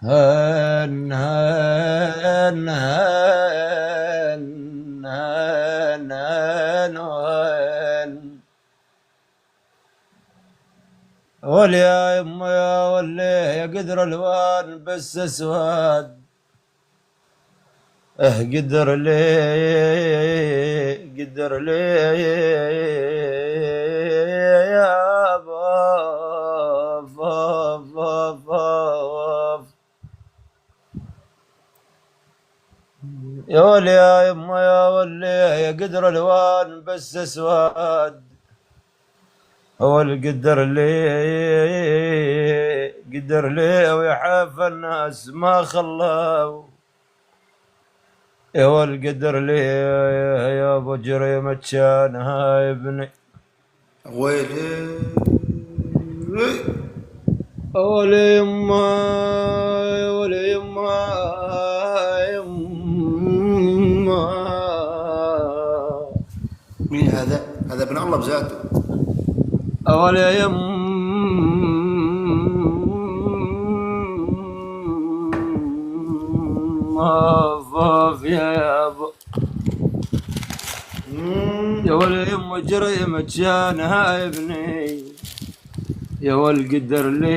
هن هن هن هن هن هن ولي يا يما يا وليه يا قدر الوان بس اسود. قدر لي قدر لي يا باف باف باف باف. يا ولي يا يما يا ولي يا قدر الوان بس اسود. هو القدر لي قدر لي ويحاف الناس ما خلاو. يا القدر لي يا ابو جريمة كان هاي ابني. ويلي ولي يما ولي يما يما. مين هذا؟ هذا ابن الله بذاته. ولي يما فاف يا ابو. يا ولي يما جريمة كان هاي ابني. يا والقدر لي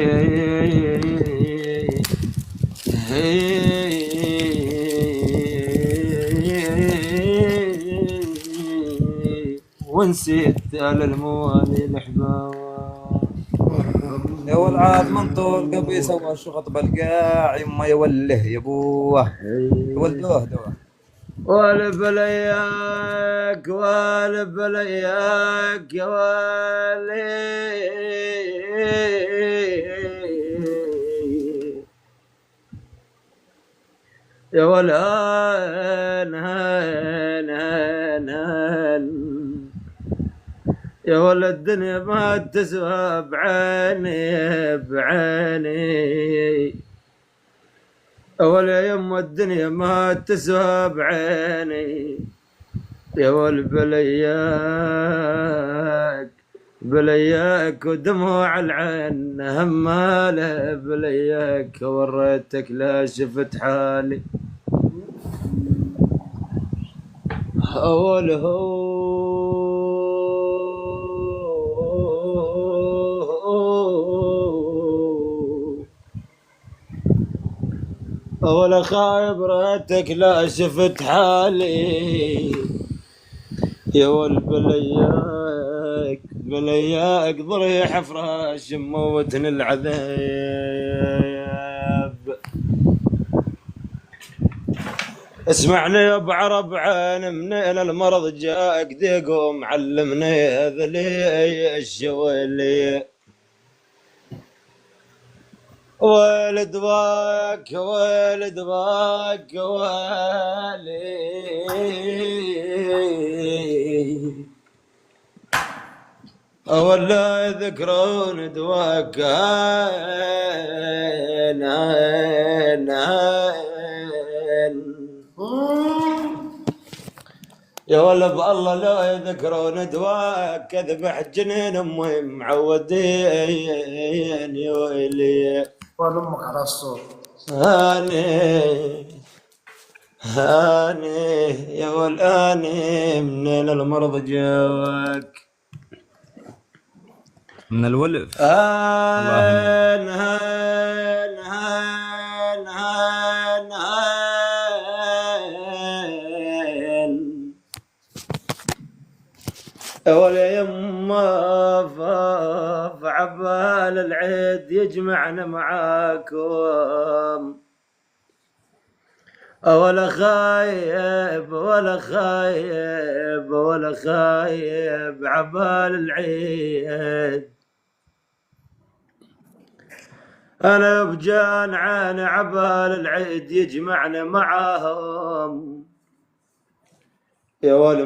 ونسيت على الموالي الحباوة. يا والعاد من طول قبي سوى شغط بالقاع يما يوله يا ابوه يولدوه دوه. والبلياك والبلياك يا والي. يا والهان هان هان هان. يا ولا الدنيا ما تسوى بعيني بعيني. ولا يما الدنيا ما تسوى بعيني. يا والبلياك بلياك ودموع العين هماله بلياك وريتك لا شفت حالي. أول ولا خايب ريتك لا شفت حالي. يا والبلياك بلياك ضريح فراش موتني العذاب. اسمعني يا ابو عرب عين منين المرض جاك ديقو معلمني هذا لي الشويلي. ولد باك ولد باك والي. ولا يذكرون دواك هين هين هين. يا ولد الله لا يذكرون دواك اذبح جنين امي معودين يا ويلي. قال امك على الصوت. هاني هاني يا والاني منين المرض جاك. من الولف. هان هان هان هان هان. ولا يما فاف عبال العيد يجمعنا معاكم. ولا خايب ولا خايب ولا خايب عبال العيد. أنا بجان عاني عبال العيد يجمعنا معاهم. يا ولد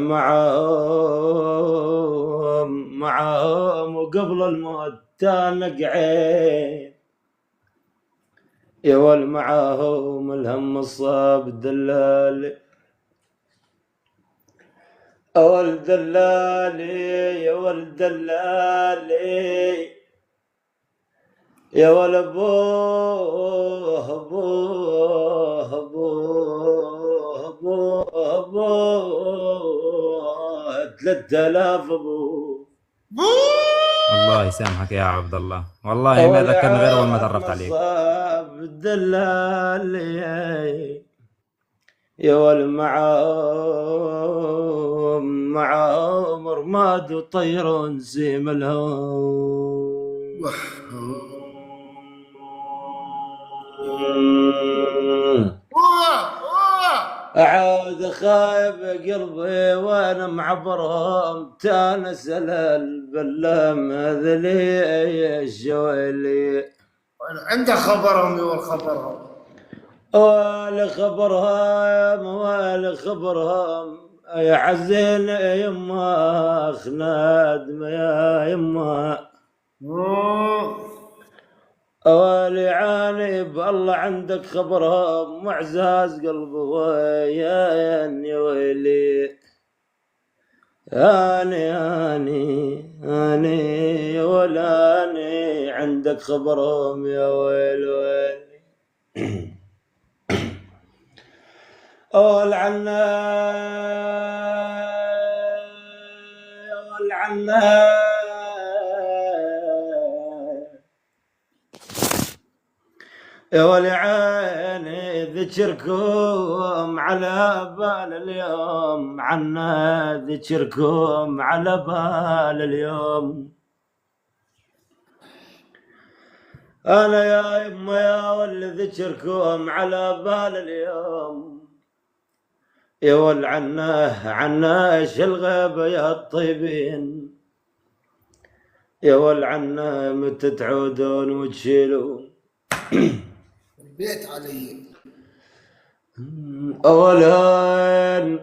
معاهم وقبل الموت تنقعين. يا ولد معاهم الهم الصاب الدلال. يا ولد دلالي يا ولد دلالي. يا ولد ابوه ابوه ابوه ابوه 3000 ابوه. الله يسامحك يا عبد الله، والله ما اول ذكرني غير اول ما عام تعرفت عليك. الصاب الدلال يا ولد مع عمر ماد وطير نسيم الهوم. أعود خايب قلبي وأنا معبرهم تانس البلام هذا لي الشويلي. عندك خبرهم والخبرهم ولا خبرهم يا عزين يما خناد يا يما. أولي عاني بالله عندك خبرهم معزاز قلبي ويا ويلي. أني ولا أني عندك خبرهم يا ويل ويلي. أول عنا يا ولي عيني ذكركم على بال اليوم، عنا ذكركم على بال اليوم. أنا يا يما يا ولي ذكركم على بال اليوم. يا ول عنا الغيبة يا الطيبين. يا ول عنا متى تعودون وتشيلون البيت علي. أولهن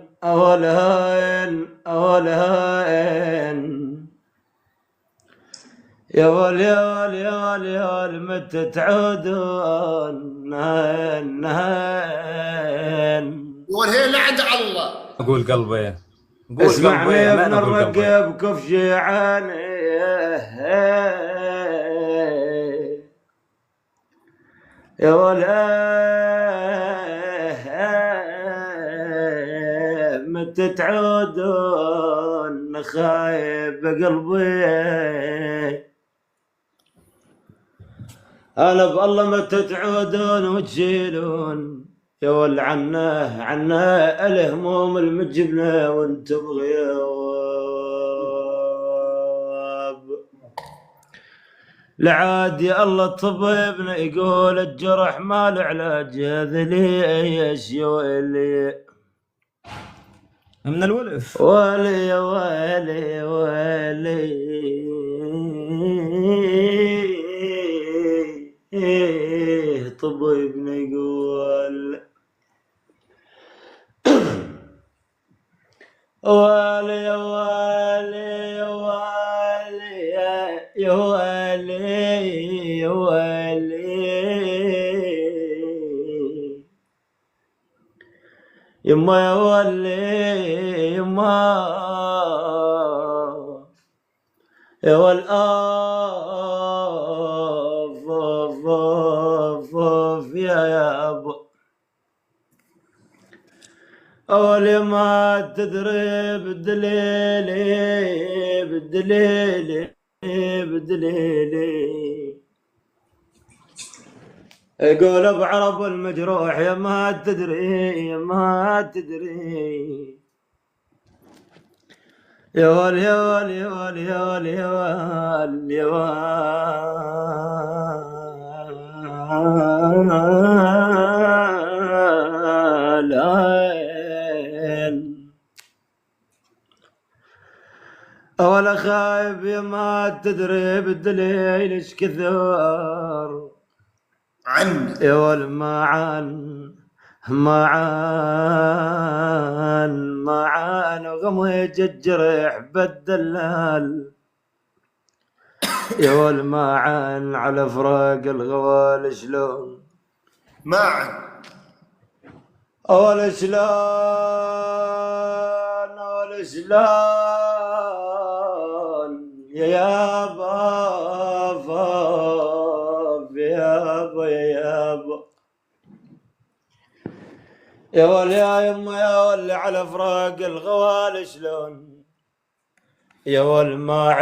يا ول متى تعودون والهي لعد الله. قول قلبي، قول اسمعني قلبي، يا ما ابن نقول قلبي. الرقيب كف جيعاني يا ولا متى تعودون خايب قلبي. انا بالله متى تعودون وتشيلون يا ول عنا الهموم المجبنه وانت بغياب. لعاد يا الله طبيبنا يقول الجرح ما له علاج، هذا ليش يا ويلي. من الولف ويلي يا ويلي طبيبنا يقول ويلي يا ويلي يا ويلي يا ويلي يما يا ولي يما يا والآف يا أبو. أولي ما تدري بدليلي يقول ابو عرب المجروح يا ما تدري يا ول ولا خايب يا ما تدري بالدليل ايش كثر عنا يا ول معان وغمج الجرح بالدلال. يا ول معان على فراق الغوال شلون معا أول شلون يا يابا يا يابا يا ولي يا يما يا ولي على فراق الغوال شلون يا ول ما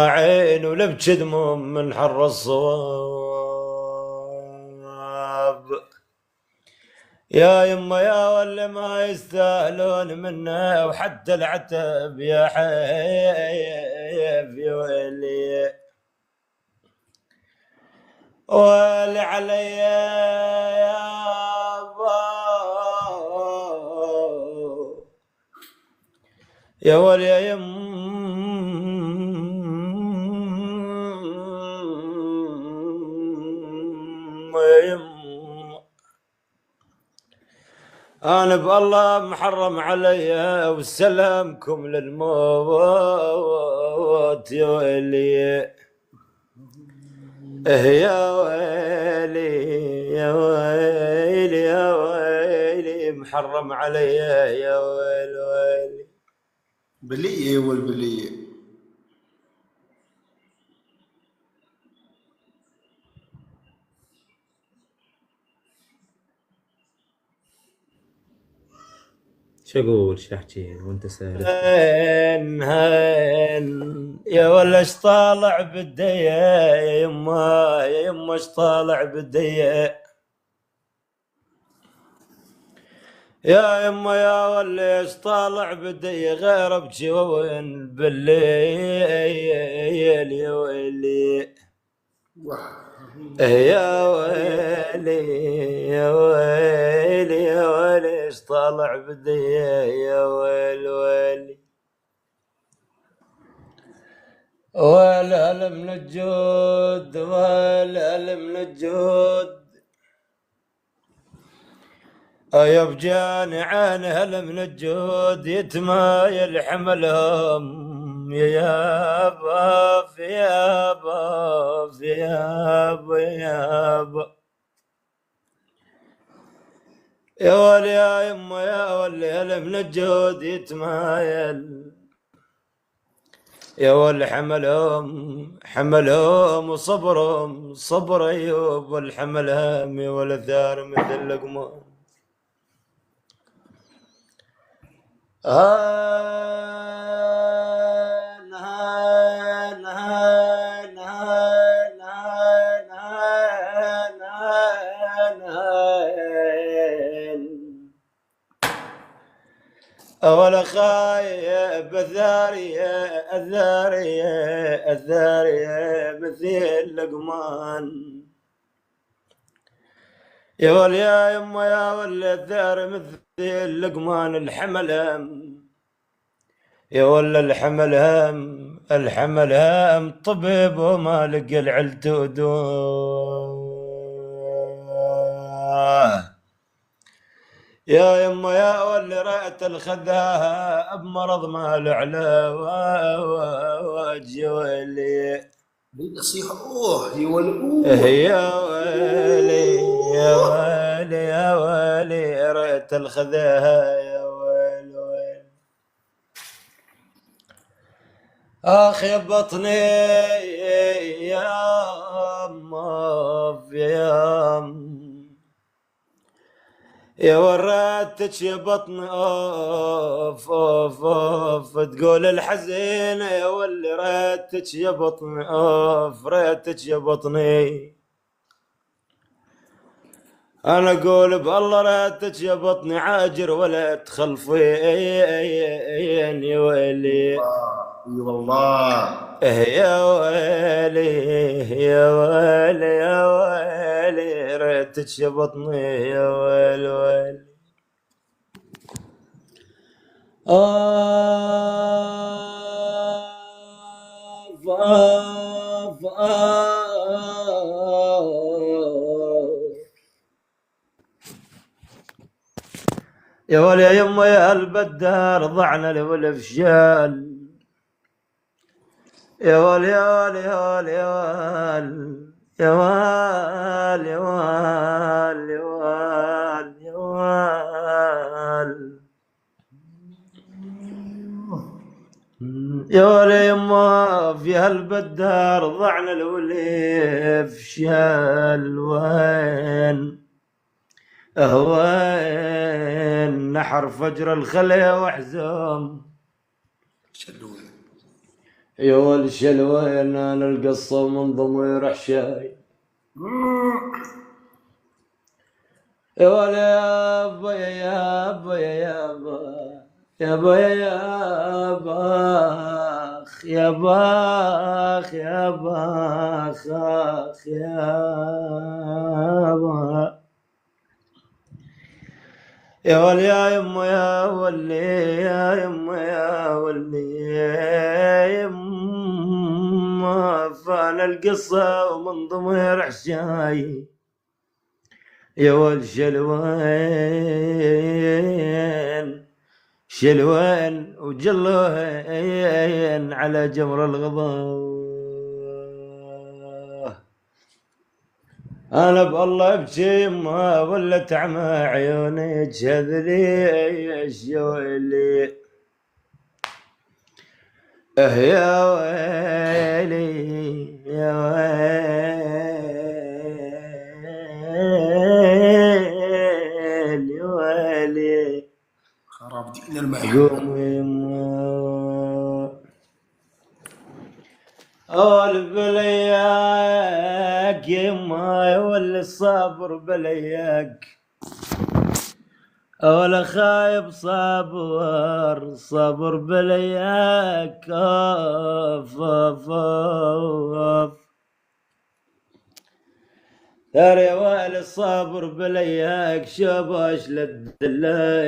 عين ولبج دموم من حر الصواب يا يما يا ولي ما يستاهلون منا وحتى العتب يا حيف يا ويلي ولي علي يا يا ولي يا يم أنا بالله محرم علي وسلامكم للموت يا ويلي يا ويلي يا ويلي يا ويلي محرم علي يا ويلي ويلي بلية والبلية شو اقول شو احكي وانت سالت هين يا ولا اش طالع بالدية يا يما اش طالع بالدية يا يما يا ولا اش طالع بالدية غير ابكي وين بالليل يا ويلي يا ويلي يا ويلي يا ويلي اش طالع بدي يا ويلي ويلي ولا من الجود ولا من الجود أيب جاني عين هل من الجود يتمايل حملهم يا يابا في يابا في يابا يابا يا ولي يا يما يا ولي هل من الجود يتمايل يا ولي حملهم وصبرهم صبر أيوب والحمل همي ولا ثار مثل لقمان هان هان هان هان هان هان هان هان ولا خايب الذارية مثل لقمان يا ولي يا يما يا ولي الذار مثل لقمان الحمل يا ولي الحمل هم طبيب وما لقى العلت ودواه يا يما يا ولي رأت الخذاها بمرض ما العلا واجي ويلي يصيح اوه يا ولي يا ويلي يا ويلي يا ويلي رأت الخذاها يا ويلي ويلي آخ يا بطني يا أم يا أم يا وراتك يا بطني اوف اوف اوف تقول الحزين يا ولي راتك يا بطني اوف راتك يا بطني انا اقول بالله راتك يا بطني عاجر ولا تخلفين يا ويلي اي والله يا ويلي يا ويلي يا ويلي ريتك يا بطني يا ويلي ويلي آف آف آف يا ولي يا يما يا البدار ضعنا للفشال يا ولي يا ولي يا ولي يا ولي يا ولي يا ولي يا ولي يا ولي يا ولي يما في هالبدار ضعنا الوليف شال وين وين نحر فجر الخلي وحزام شلوي يا والشلوين انا القصة من ضمير حشاي يا ولا يا با يا با يا با يا با يا باخ يا باخ يا باخ اخ يا با يا ولي يا يما يا ولي يا يما يا ولي يا يما فانا القصة ومن ضمير حشاي يا والشلوين شلوين وجلوين على جمر الغضا انا بالله ابكي ما ولت عمى عيوني جذلي يا ويلي يا ويلي يا ويلي ويلي خراب دين المحبة. قومي ما اول بلياك يما ولا الصبر بلياك ولا خايب صبر صبر بلياك اوف اوف اوف ترى ولا الصبر بلياك شباش للدلا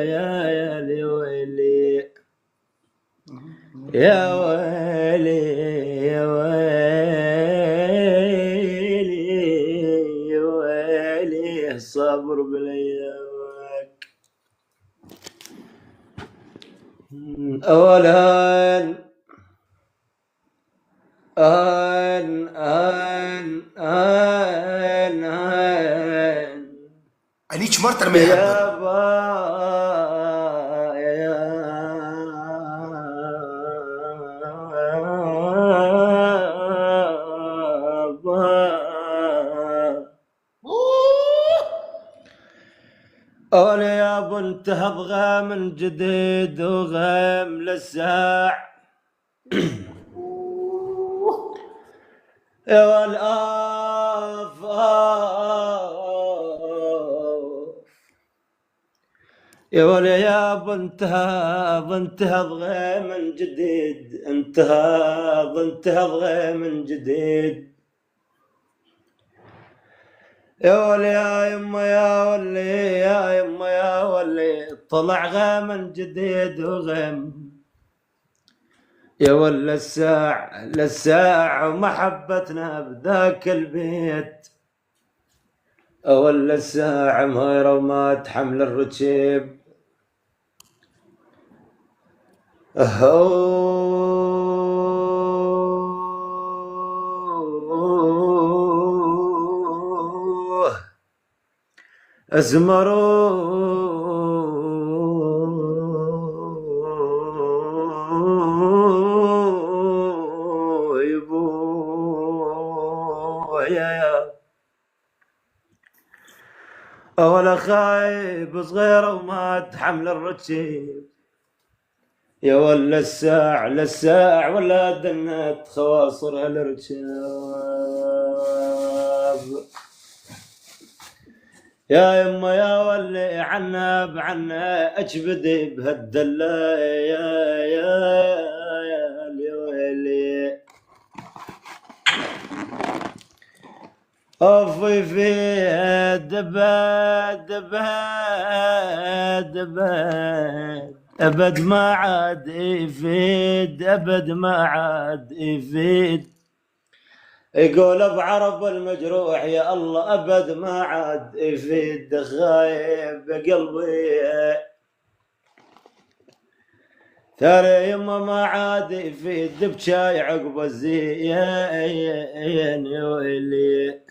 يا لي ويلي يا ويلي يا ويلي يا ويلي الصبر بلياك اولا أنيش مرت المحبة. يا با يا با أولي يا بنت هضغى من جديد وغيم للساع يا والآف يا ولي يا بنتها ضغي من جديد انتهى ضغي من جديد يا ولي يا يما يا ولي يا يما يا ولي طلع غيم من جديد وغيم يا ولا الساع ومحبتنا بذاك البيت ولا الساع مهيرة وما تحمل الرتيب ازمروا يا ولا خايب صغيرة وما تحمل الرتيب يا ولا الساع ولا دنت خواصر الرجاب يا يما يا ولي عنا اجبدي بهالدلة يا ويلي أوفي في دباد أبد ما عاد يفيد أبد ما عاد يفيد يقول بعرب المجروح يا الله أبد ما عاد يفيد خايب قلبي ترى يما ما عاد يفيد بشاي عقب الزين يا ويلي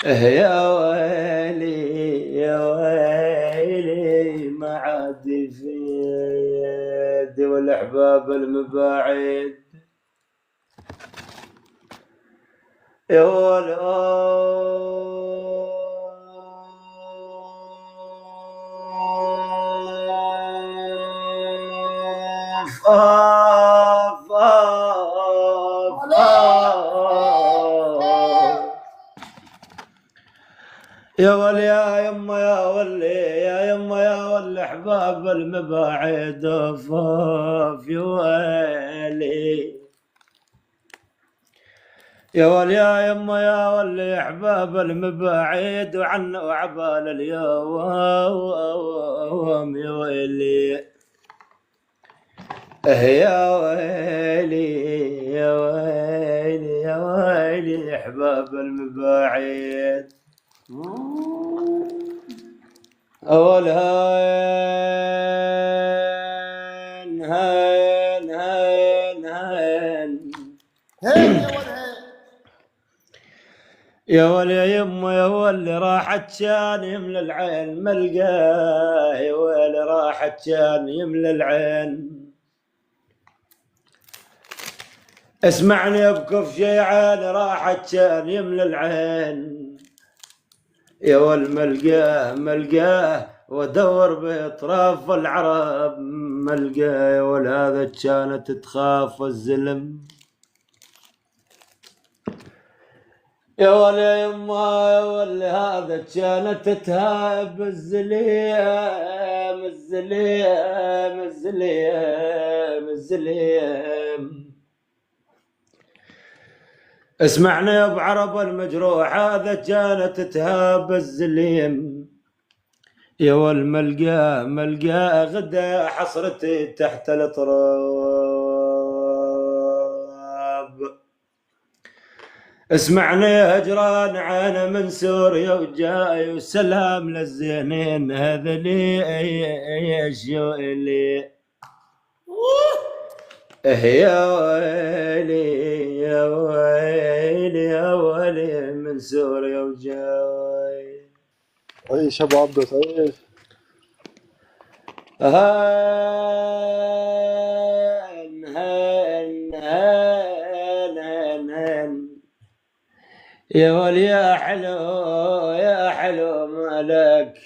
يا ويلي يا ويلي ما عاد يفيد والأحباب المباعد يا يا ولي يا يما يا ولي يا يما يا ولي احباب المباعد اوف يا ويلي يا ولي يا يما يا ولي احباب المباعد وعنا وعبال اليوم يا ويلي يا ويلي يا ويلي يا ويلي احباب المباعد أول هين هين هين هين يا ولي يا يما يا ولي راحت شان يملى العين ملقاه يا ولي راحت شان يملى العين اسمعني بكف شيعان راحت شان يملى العين يا ول ملقاه وادور باطراف العرب ملقاه يا ول هذا كانت تخاف الزلم يا ول يا يما يا ول هذا كانت تهاب الزليم الزليم الزليم الزليم اسمعني يا ابو عرب المجروح هذا كانت تهاب الزليم يا ول ملقاه غدا حصرتي تحت التراب اسمعني يا هجران عانا من سوريا وجاي وسلام للزينين هذا لي ايش يولي يا ويلي يا ويلي يا ويلي من سوريا وجاي عيش ابو عبدس عيش. هان هان هان هان هان يا ولي يا حلو يا حلو مالك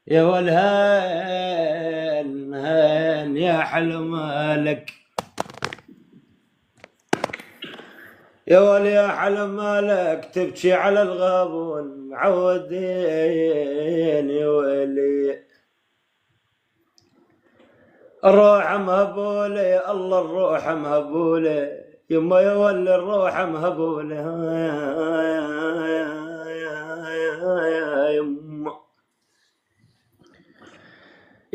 يا ول هان هان يا حلو مالك يا ولي يا حلم مالك تبكي على الغابون معودين يا ولي الروح مهبولة الله الروح مهبولة يما يا ولي الروح مهبولة يا يما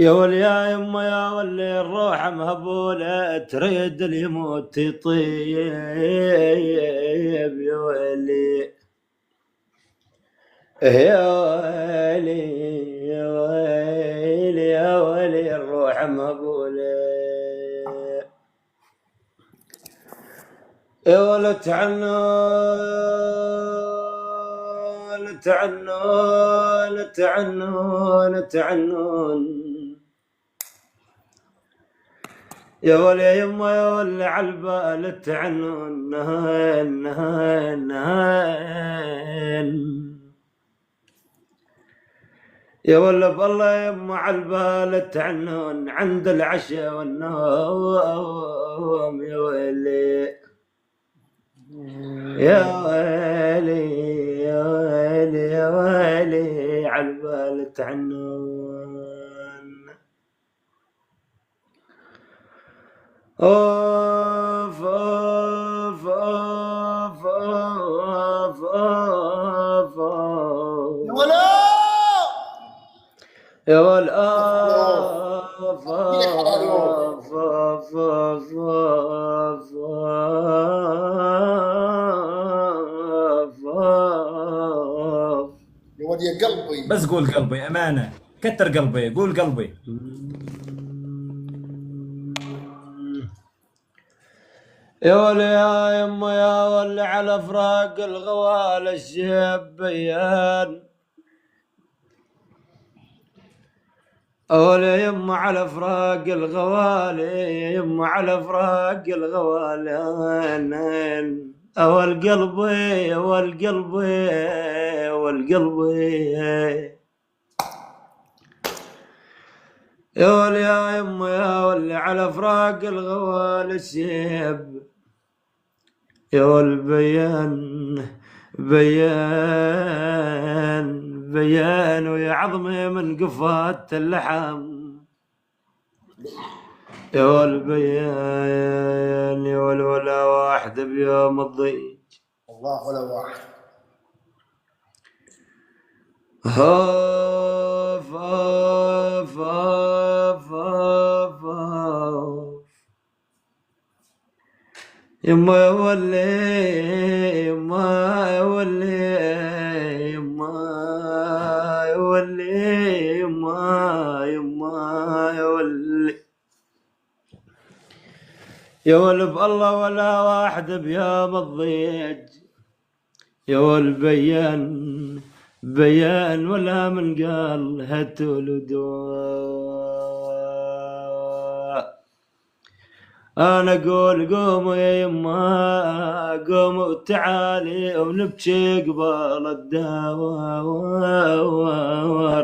يا ولي يا يما يا ولي الروح مهبولة تريد اللي يموت يطيب يا ولي يا ويلي يا ويلي يا ولي الروح مهبولة يا ولد تعنون تعنون تعنون تعنون يا ولي يا يما يا ولي عالبال تعنون نهين نهين نهين يا ولي بالله يا يما عالبال تعنون عند العشاء والنوم يا ويلي يا ويلي يا ويلي يا ويلي عالبال تعنون اوف اوف اوف اوف اوف يا ولا يا ول اوف اوف اوف اوف اوف يا ولد يا قلبي بس قول قلبي امانه كتر قلبي قول قلبي يا ولي يا يما يا ولي على فراق الغوال الشيب بيان أولي يما على فراق الغوالي، يما على فراق الغوالي، أول قلبي أول قلبي أول قلبي. يا ولي يا يما يا ولي على فراق الغوالي الشيب، يا والبيان بيان بيان ويا عظمي من قفات اللحم، يا والبيان يا والولا واحد بيوم الضيق. الله ولا واحد. هاف هاف هاف هاف هاف يما يا ولي يما يا ولي يما يا ولي يما يما يا ولي، يا ولب الله ولا واحد بيوم الضيج، يا والبيان بيان ولا من قال هالتولدوا. أنا أقول قوموا يا يما قوموا تعالي ونبكي قبال الدوار،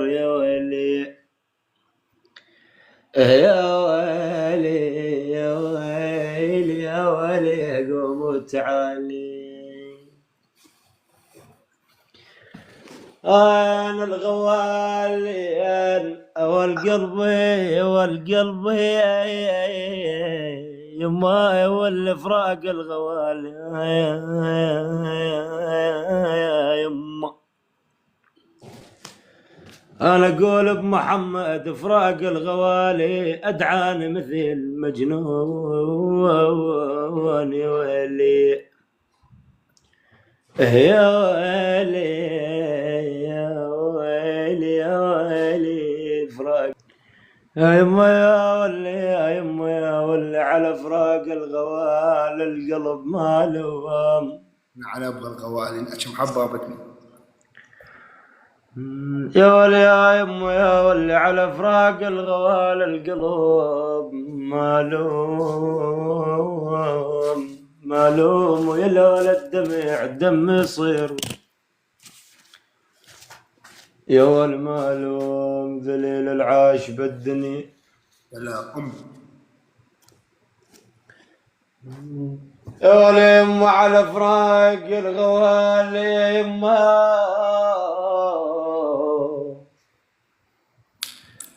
يا ويلي يا ويلي يا ويلي يا ويلي قوموا تعالي. أنا الغوالي والقلبي والقلبي يما والفراق الغوالي يما. أنا أقول بمحمد فراق الغوالي أدعاني مثل مجنون، يا ويلي يا ويلي يا ويلي يا ويلي فراق يا يما يا ولي يا يما يا ولي على فراق الغوال القلب مالوم. على ابغى الغوالي اشم حبابتني. يا ولي يا يما يا ولي على فراق الغوال القلب مالوم مالوم، ويا لولا الدمع الدم يصير، يا والمالوم ذليل العاش بالدنيا. لا يا ولي يما على فراق الغوالي يما،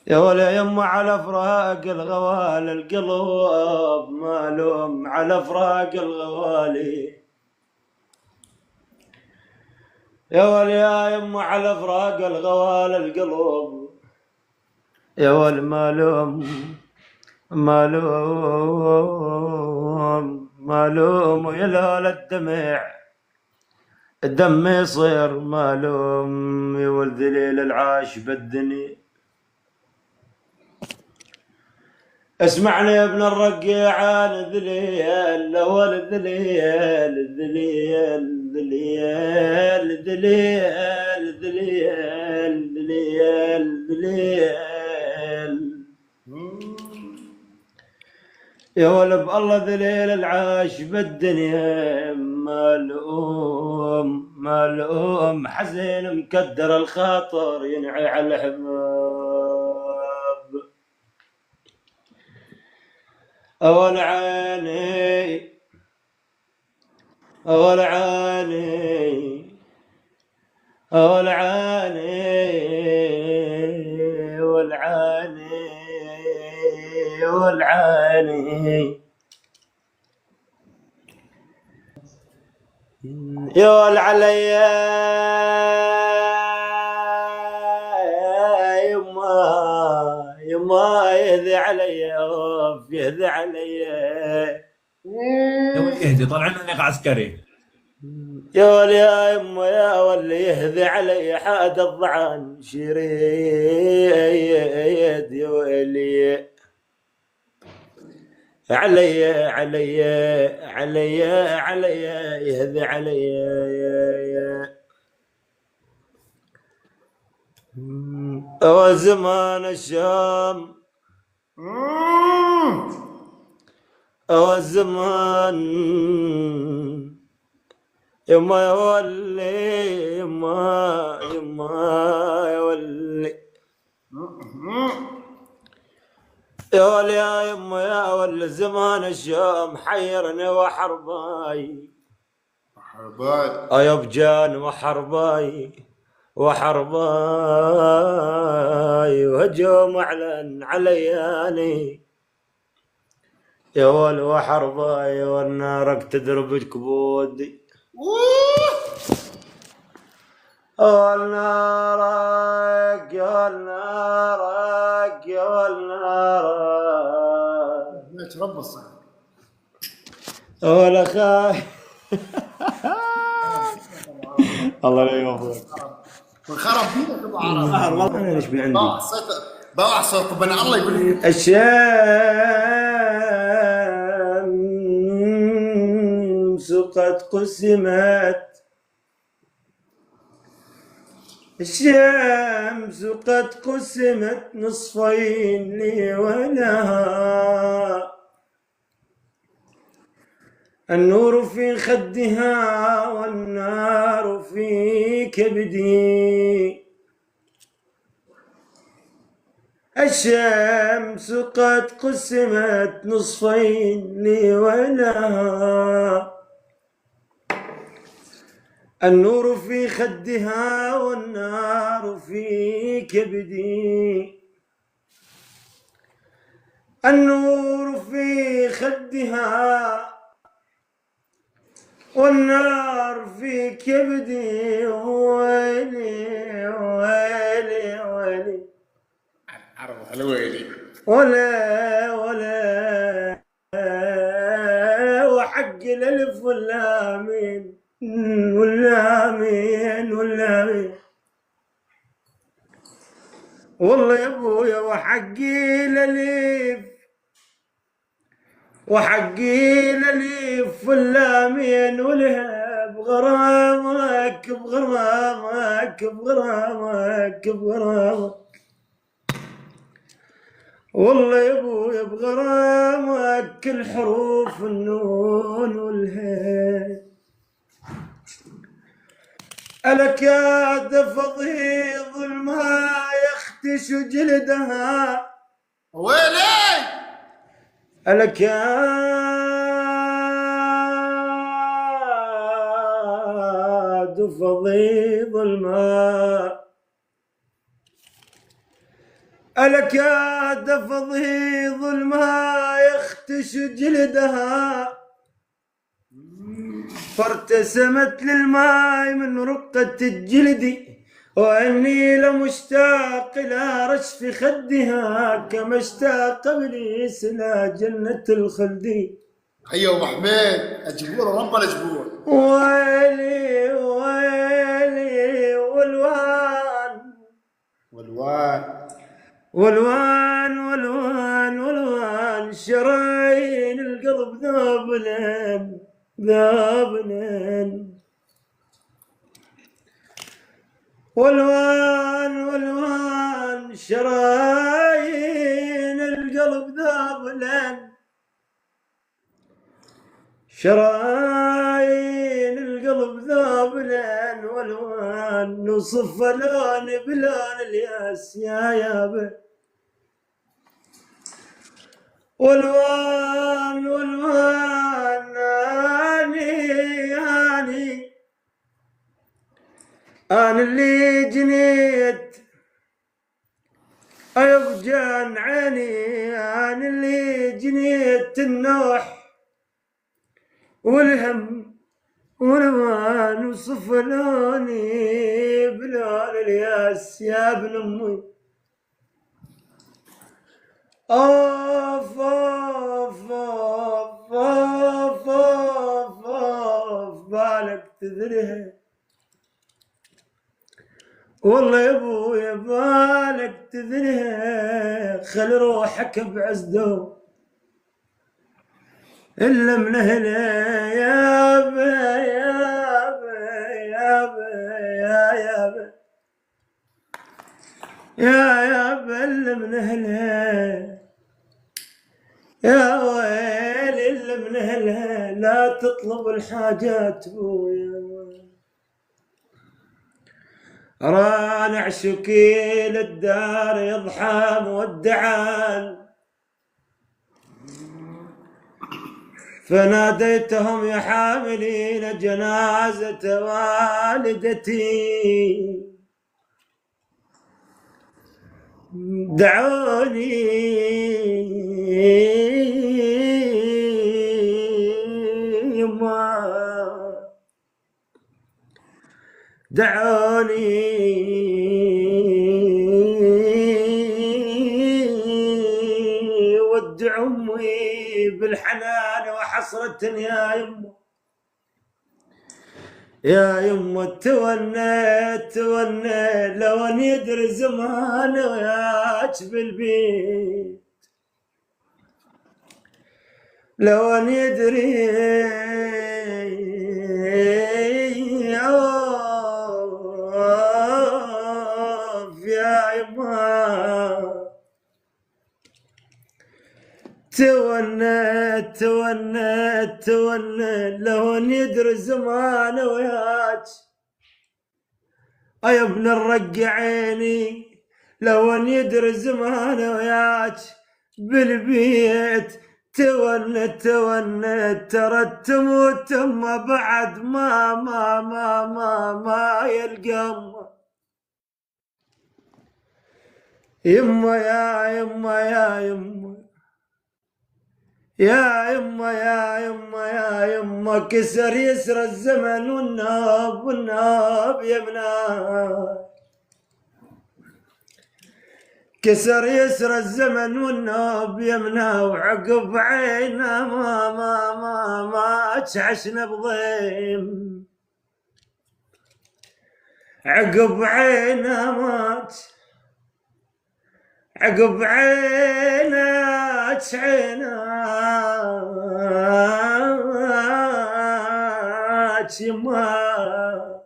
يا ولي يما على فراق الغوالي القلب مالوم، على فراق الغوالي يا ولي يا يما على فراق الغوالي القلب، يا ولي مالوم مالوم مالوم، ويا لولا الدمع الدم يصير مالوم، يا ولد ذليل العاش بالدنيا. اسمعني يا ابن الرقيعان ذليل ولد ذليل ذليل ذليل ذليل ذليل ذليل ذليل، يا ولد الله ذليل العاش بالدنيا مالوم مالوم، حزين مكدر الخاطر ينعي على الحباب. أول عيني أول عيني أول عيني والعيني والعيني، يول علي يما يما يهذي علي اوف يهذي علي. يا ولي اهدي طلع لنا نقع عسكري. يا ولي يا يما يا ولي يهذي علي حاد الضعان شريد، يا ولي علي علي علي علي يهذي علي. وزمان الشام والزمان يما يولي يما يولي يا ولي يا يما يا ولي زمان الشام حيرني وحرباي يا بجان وحرباي وهجوم اعلن علياني يا ولي وحرباي والنارك تدرب كبودي والنارك رب الصحة ولا خاي الله لا يوفقك والخرب فينا ابو عرب والله انا ليش عندي ضاع صوت بن الله يقول لي الشمس قد قسمت الشمس قد قسمت نصفين لي ولها النور في خدها والنار في كبدي الشمس قد قسمت نصفين لي ولها النور في خدها والنار في كبدي النور في خدها والنار في كبدي ويلي ويلي ويلي عرب على ويلي ولا وحق الالف واللامين واللامين والله يا ابويا وحقي الالف وحقي الالف واللامين ولها بغرامك والله يا ابويا بغرامك الحروف النون والهاء ألكاد فضيض الماء يختش جلدها ويلي ألكاد فضيض الماء ألكاد فضيض الماء يختش جلدها فارتسمت للماء من رقة الجلد وأني لمشتاق إلى رشف خدها كما اشتاق إبليس إلى جنة الخلد. حي أبو حميد أجبور ربنا أجبور ويلي والوان شرايين القلب ذابلين والوان شرايين القلب ذابلين شرايين القلب ذابلين والوان نصف لون بلون الياس يا يابا والوان أنا اللي جنيت أيفجان عيني أنا اللي جنيت النوح والهم والوان وصف لوني بلون الياس يا ابن أمي أوف أوف أوف أوف أوف أوف بالك تدريها والله يا ابويا بالك تدريها خلي روحك بعزدو إلا من هنا يابا يا بل من أهلها، يا ويل اللي من أهلها لا تطلب الحاجات بويا. رانع شكيل الدار يضحى مودعان، فناديتهم يا حاملين جنازة والدتي، دعوني يما، دعوني ودع أمي بالحنان وحسرة يا يما، يا يما تونيت لو ان يدري زمان وياك بالبيت، لو ان يدري يا يما، تونيت لو ان يدري زمان وياك، يا ابن الرق عيني لو ان يدري زمان وياك بالبيت، تونت ترى تموت ما بعد ما يلقى يما، يا يما يا يما يا يما يا يما، كسر يسر الزمن والناب يا بنات، كسر يسر الزمن والناب يا بنا، وعقب عينا ما تشعشنا بضيم، عقب عينا عقب عينا تشعينا يما،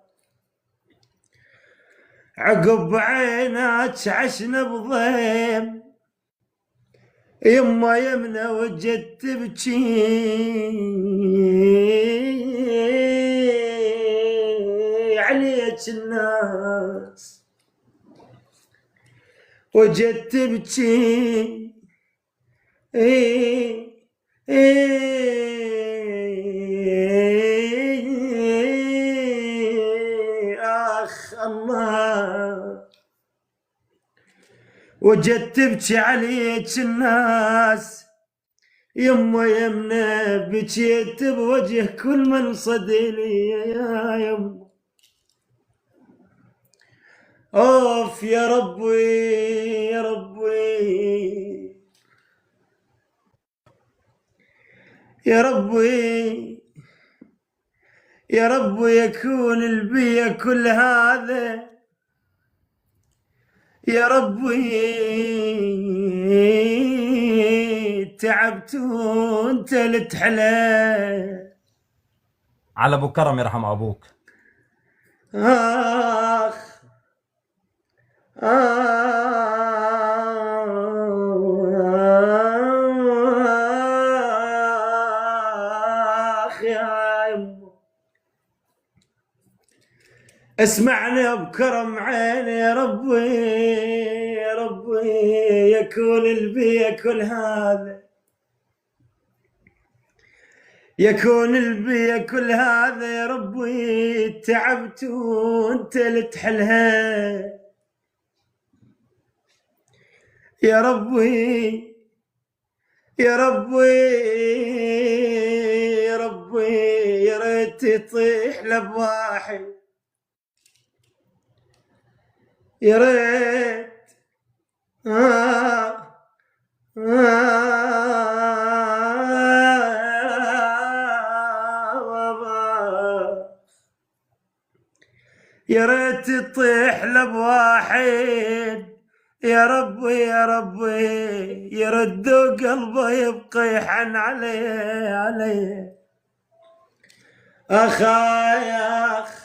عقب عينك عشنا بضيم يما، يمنا وجدت تبكي عليك الناس، وجدت تبكي آخ الله، وجدت تبكي عليك الناس يما، يمنا بكيت بوجه كل من صدلي يا يما، اوف يا ربي يا ربي يا ربي يا ربي، يكون البيا كل هذا يا ربي، تعبت وانت لتحلى على ابو كرم يرحم ابوك. آخ يا يما، اسمعني بكرم عيني يا ربي يا ربي، يكون البيا كل هذا، يكون البيا كل هذا يا ربي، تعبت وانت لتحلها يا ربي يا ربي يا ربي، يا ريت يطيح لبواحي، يا ريت يا ريت تطيح لبواحد يا ربي يا ربي، يردوا قلبه يبقى يحن عليه أخاي أخ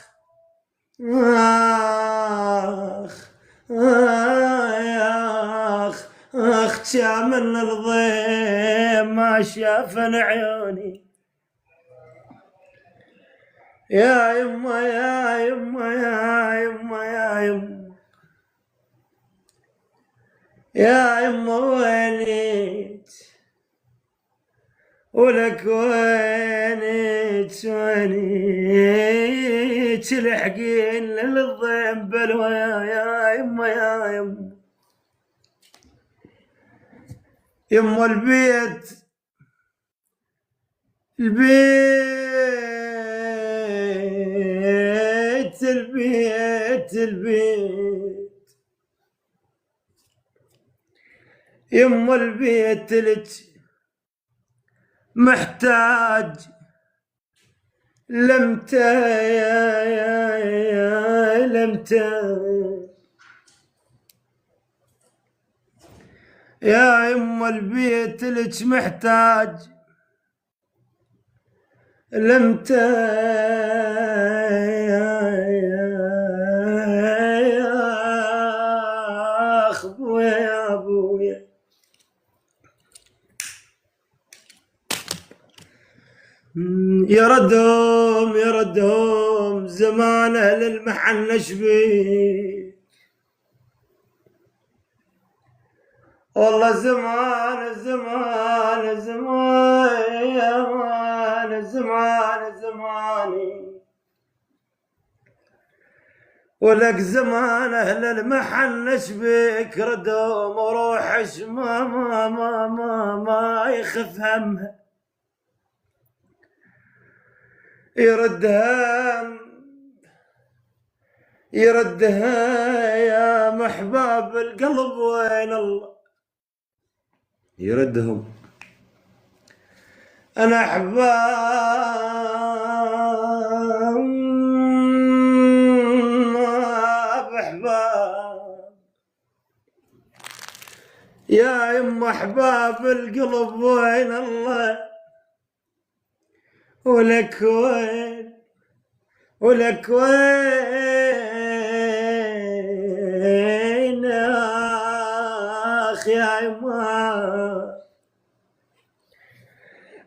احكى من الضيم ما شافن عيوني يا يما يا يما يا يما يا يما يا يما وينيت ولك وينيت وينيت لحقين للضيم بالويا يا يما يا يما يما البيت البيت البيت البيت يما البيت لك محتاج لمتى يا لمتى يا يما البيت لك محتاج لمتى يا أخويا يا أبويا يردهم زمان أهل المحن شبيه والله زمان زمان زمان زمان زماني ولك زمان أهل المحن شبيك ردهم وروحش ما يخف همها يردها يا محباب القلب وين الله يردهم أنا أحباب يا يما أحباب القلب وين الله ولك وين أخ يا يما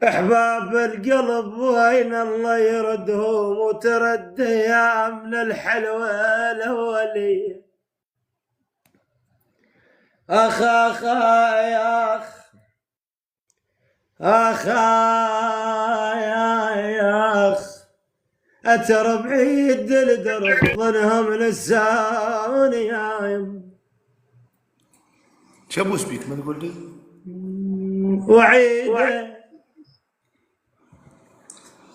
أحباب القلب وين الله يردهم وترد يا من الحلوة الأولية أخ يا أخ يا أخ أترى بعيد الدرب ظنهم لسان يا يم شو ابو سبيك ما تقول لي وعيد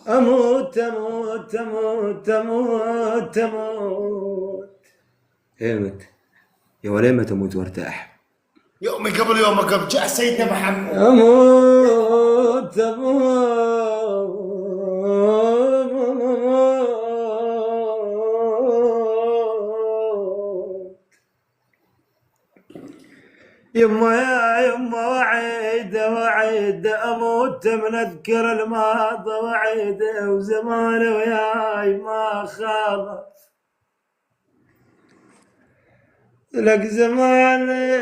أموت أموت أموت أموت أموت إيمت يا ولا ما تموت وارتاح يومي قبل يومك قبل جاء سيدنا محمد أموت يما يا يما وعيد أموت من أذكر الماضي وعيد وزمان وياي ما خالف لك زماني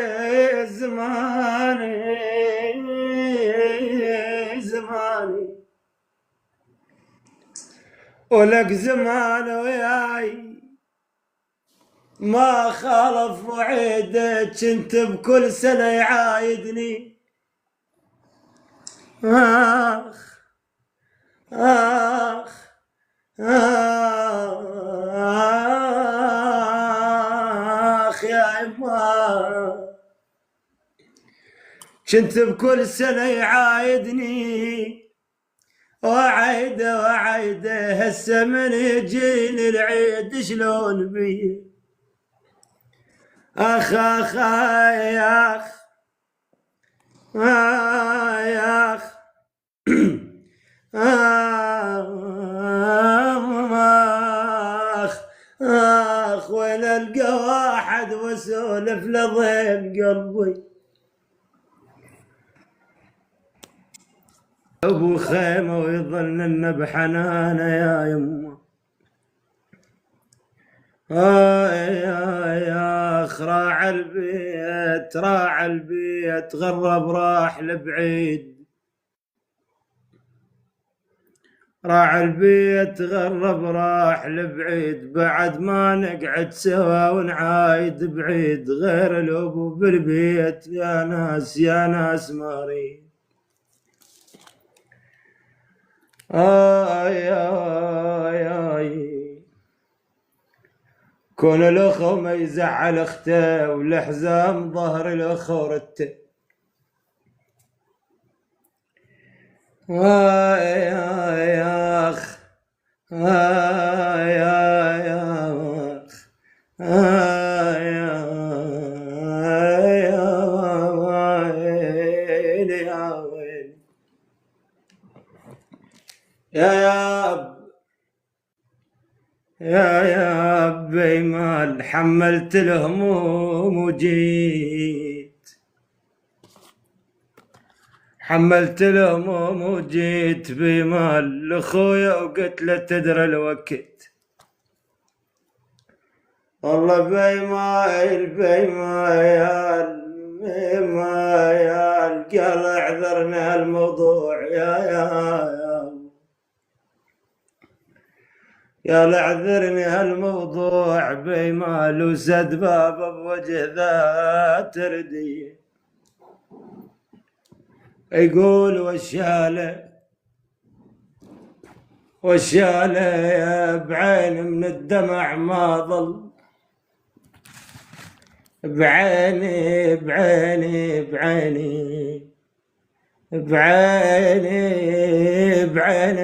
ولك زمان وياي ما خالف وعيدك انت بكل سنة يعايدني آخ يا عما كنت بكل سنة يعايدني وعيده هسه من يجيني العيد شلون بيه أخ يا أخ يا أخ آخ وين ألقى واحد واسولف لضيم قلبي أبو خيمة ويظنن بحنانه يا يما يا اخ راع البيت راع البيت غرب راح لبعيد راع البيت غرب راح لبعيد بعد ما نقعد سوا ونعايد بعيد غير الابو بالبيت يا ناس ما اريد آي آي آي كون الاخو ما يزعل اخته والحزام ظهر الاخو رته آي آي آخ آي آي آخ آي آي ويلي يا ويلي يا بيمال حملت الهموم وجيت حملت الهموم وجيت بيمال لاخويا وقلت له تدري الوقت والله بيمال قال اعذرنا هالموضوع يا اعذرني هالموضوع بيمال وسد بابه بوجه ذات رديه يقول وشاله بعين من الدمع ما ظل بعيني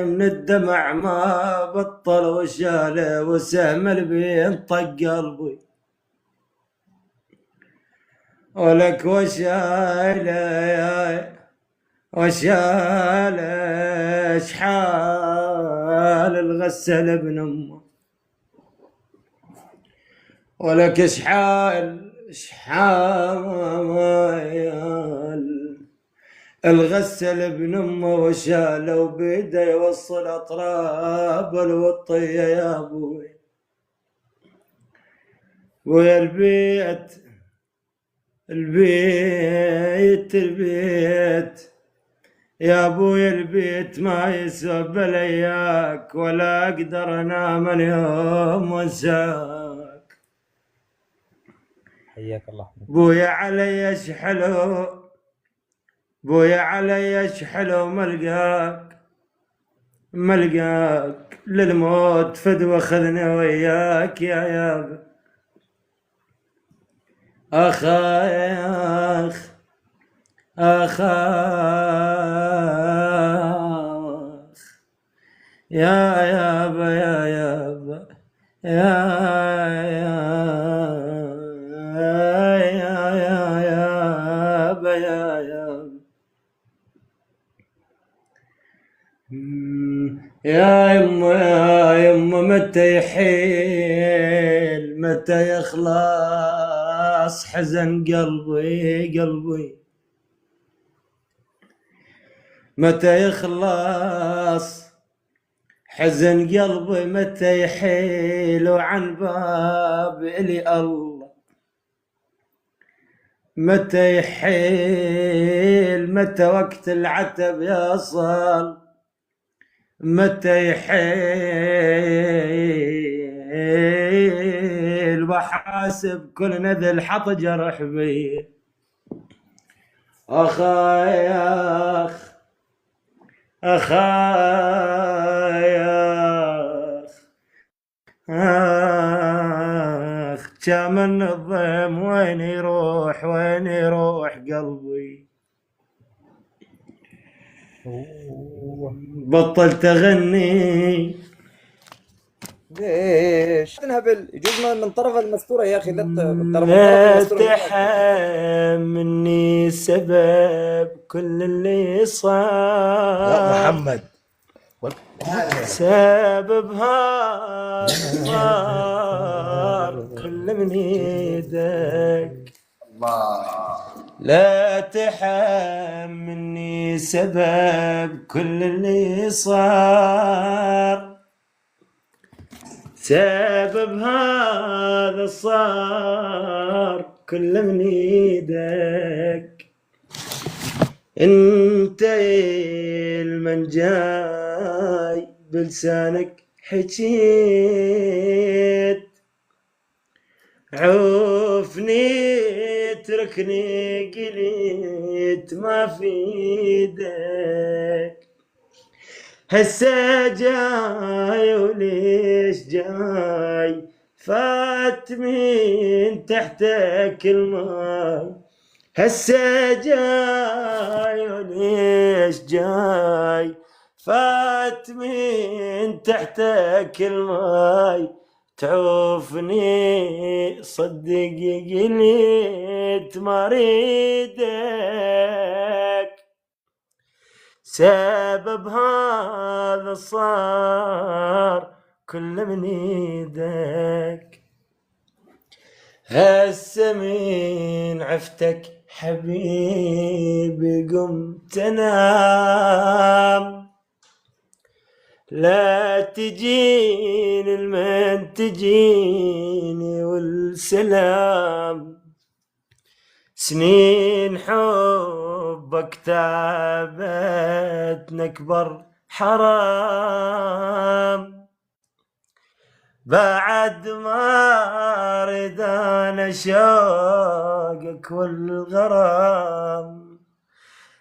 من الدمع ما بطل وشاله وسهم البين طق قلبي ولك وشاله شحال الغسل ابن امه ولك شحال الغسل ابن امه وشاله وبيده يوصل اطراب الوطيه يا ابوي ويا البيت يا ابوي البيت ما يسوى بلياك ولا اقدر انام اليوم وانساك حياك الله. بويا علي شحلو ملقاك للموت فدوى خذني وياك يا يابا اخ يا يابا يا يما متى يحيل متى يخلص حزن قلبي متى يخلص حزن قلبي متى يحيل وعن باب إلي الله متى يحيل متى وقت العتب يصل متى يحيل بحاسب كل نذل حط جرح بي أخ كام النظام وين يروح قلبي بطلت اغني ليش تنهبل؟ يجوز من طرف المستوره يا اخي، لا تحملني سبب كل اللي صار يا محمد سببها كل من ايدك لا تحملني سبب كل اللي صار سبب هذا صار كل من ايدك، انت المن جاي بلسانك حكيت، عوفني اتركني قليت ما في ايدك، هسه جاي وليش جاي فات من تحتك الماي، هسه جاي وليش جاي فات من تحتك الماي، تعوفني صدق قليت ما ريدك، سبب هذا صار كل من ايدك، هسه من عفتك حبيبي قمت انام، لا تجيني المن تجيني والسلام، سنين حبك تعبتنا اكبر حرام، بعد ما رد انا شوقك والغرام،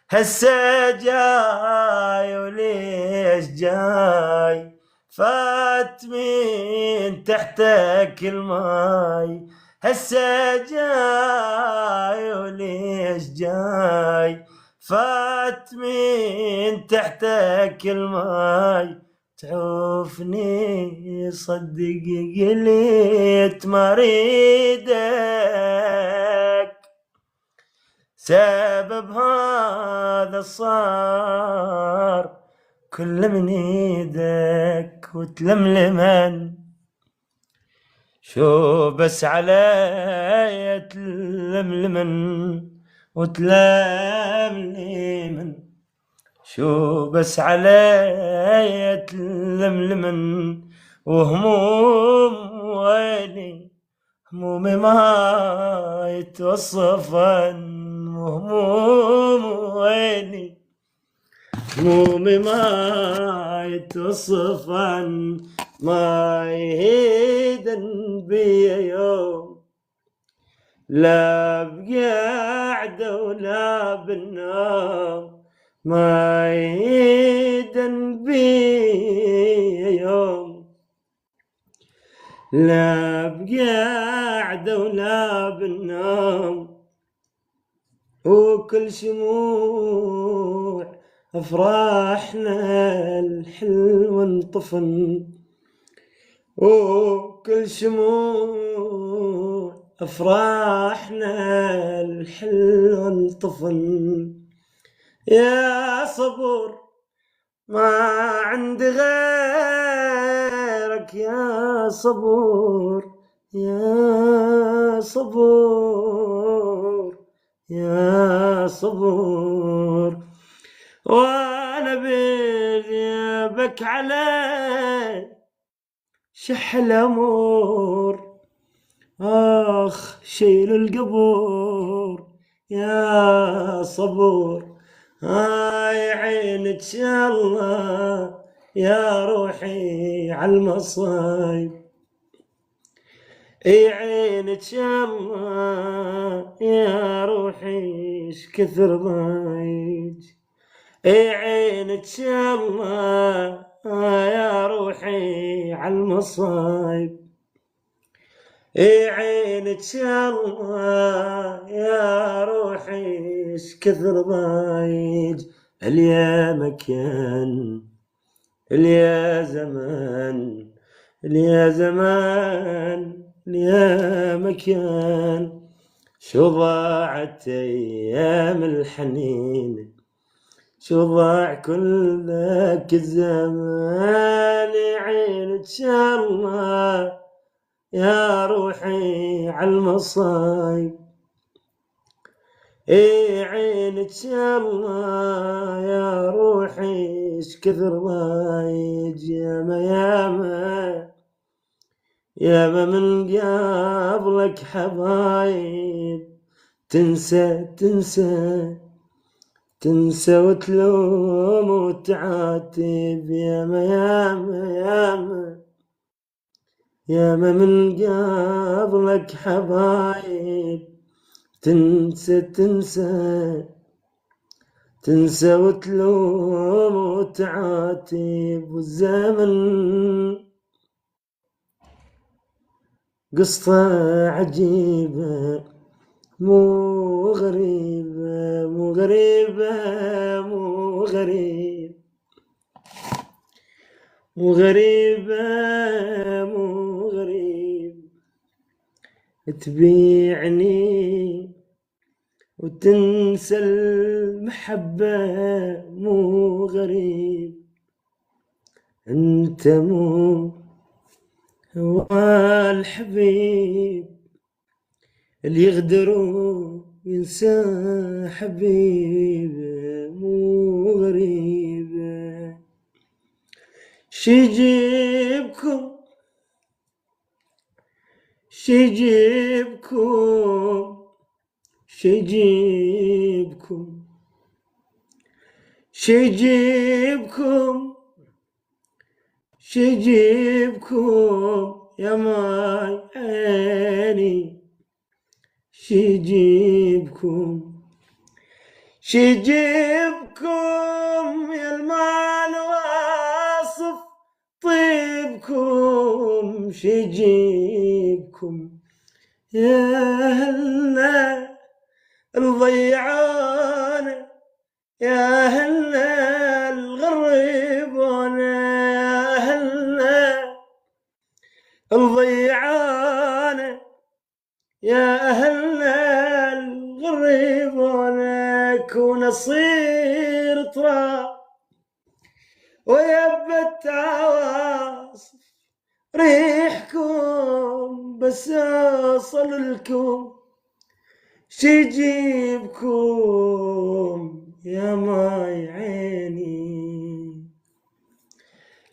هسه جاي وليش جاي فات من تحتك الماي، هسه جاي وليش جاي فات من تحتك الماي، تعوفني صدق قليت ما ريدك، سبب هذا صار كل من ايدك، وتلملمن شو بس علي تلملمن وتلملمن، شو بس علي تلملمن، وهموم ويلي همومي ما يتوصفن، وهموم ويلي همومي ما يتوصفن، ما يهيدن بي يوم لا بقعدة ولا بالنوم، ما يهيدن بي يوم لا بقعدة ولا بالنوم، وكل شموع افراحنا الحلوة انطفن، وكل شموع افراحنا الحلوة انطفن، يا صبور ما عندي غيرك، يا صبور يا صبور يا صبور، وانا بغيابك علي شح الامور، اخ شيل القبور يا صبور، هاي عينك يا الله يا روحي عالمصايب، اي عينك يا الله يا روحي ايش كثر ضايج، اي عينك يا الله يا روحي عالمصايب، اي عينك يا الله يا روحي ايش كثر ضايج، اليا مكان اليا زمان اليا زمان اليا مكان، شو ضاعت ايام الحنين، شو ضاع كل ذاك الزمان، عينك يا الله يا روحي عالمصايب، اي عينك يا الله يا روحي ايش كثر ضايج، ياما ياما ياما من قبلك حبايب تنسى وتلوم وتعاتب. ياما من قبلك حبايب تنسى وتلوم وتعاتب. والزمن قصة عجيبة مو غريب تبيعني وتنسى المحبة. مو غريب انت مو هو الحبيب اللي يغدروا ينسى حبيبه. مو غريب شيجيبكم يا ماي عيني. شيجيبكم يا المال واصف طيبكم. شيجيبكم يا أهلنا الضيعانة، يا أهلنا الغريبانة، يا أهلنا الضيعانة، يا أهلنا الغريبانة. كون أصير تراب ويبت عواصف ريحكم، بس أوصل لكم شيجيبكم يا ماي عيني.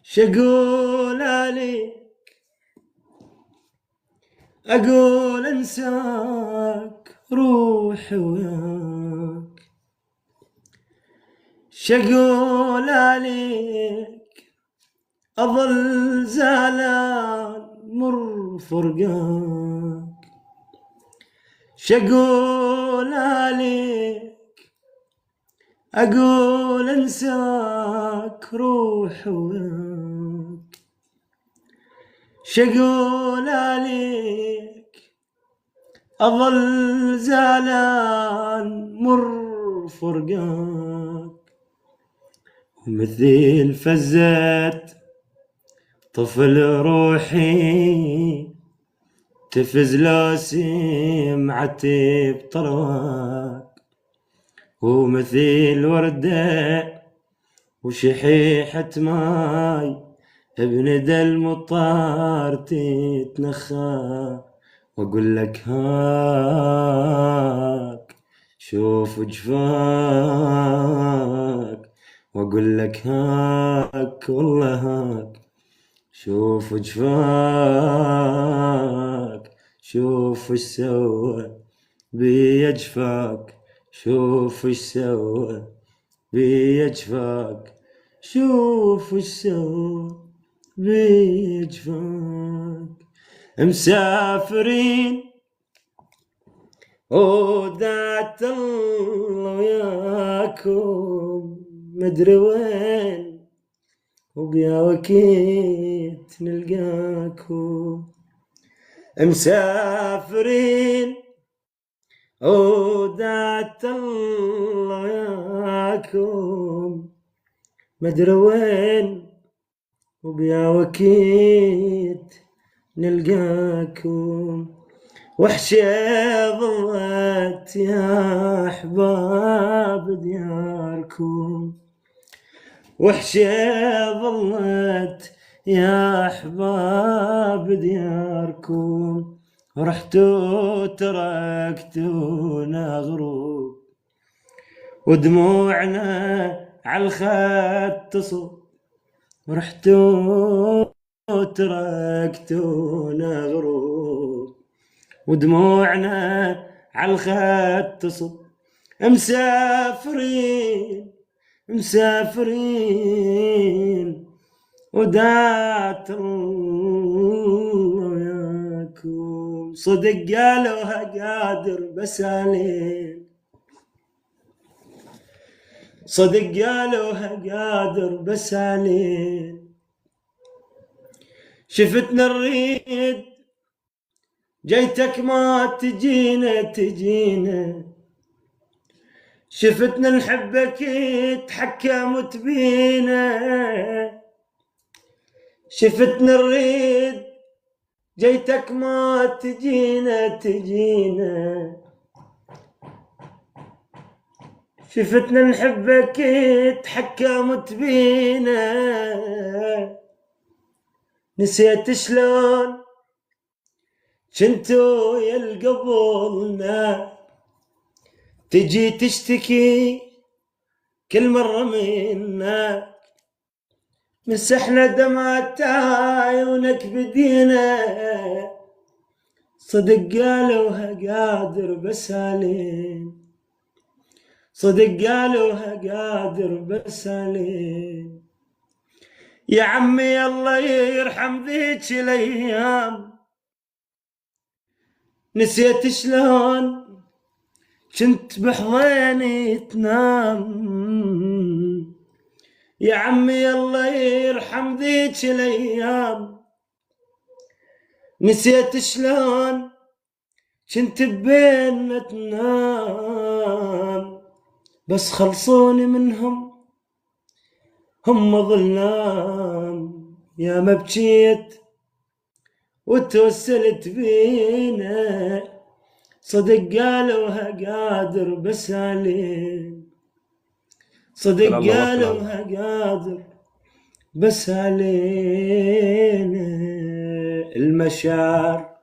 شقول عليك أقول انساك روحي وياك. شقول عليك أظل زعلان مر فرقاك. شقول عليك أقول انساك روحي وياك. شقول عليك أظل زعلان مر فرقاك. ومثل فزت طفل روحي تفز لو سمعت بطرواك. ومثل وردة وشحيحة ماي بندى المطار تتنخى. واقول لك هاك شوف جفاك، واقول لك هاك والله هاك شوف جفاك. شوف ايش سوى بيا جفاك، شوف ايش سوى بيا جفاك، شوف ايش سوى بيا جفاك. مسافرين ودعت الله وياكم مدري وين، وبيا وكيت نلقاكم. مسافرين ودعت الله وياكم مدري وين، وبيا وكيت نلقاكم. وحشة ظلت يا أحباب دياركم، وحشة ظلت يا أحباب دياركم. رحتوا تركتونا غروب ودموعنا عالخد تصب. رحتوا وتركتونا غروب ودموعنا عالخد تصب. مسافرين مسافرين ودات الله وياكم. صدق قالوها قادر بسالين، صدق قالوها قادر بسالين. شفتنا نريد جيتك ما تجينا تجينا، شفتنا نحبك تحكم وتبينا. شفتنا نريد جيتك ما تجينا تجينا، شفتنا نحبك تحكم وتبينا. نسيت شلون جنتو يا القبلنا، تجي تشتكي كل مرة منا. مسحنا دمعة عيونك بدينا، صدق قالوها قادر بسالين، صدق قالوها قادر بسالين. يا عمي الله يرحم ذيك الايام، نسيت شلون كنت بحضيني تنام. يا عمي الله يرحم ذيك الايام، نسيت شلون كنت بيننا تنام. بس خلصوني منهم هم ظلام، يا ما بكيت وتوسلت بينا. صدق قالوها قادر بسالين، صدق قالوها قادر بسالين. المشاعر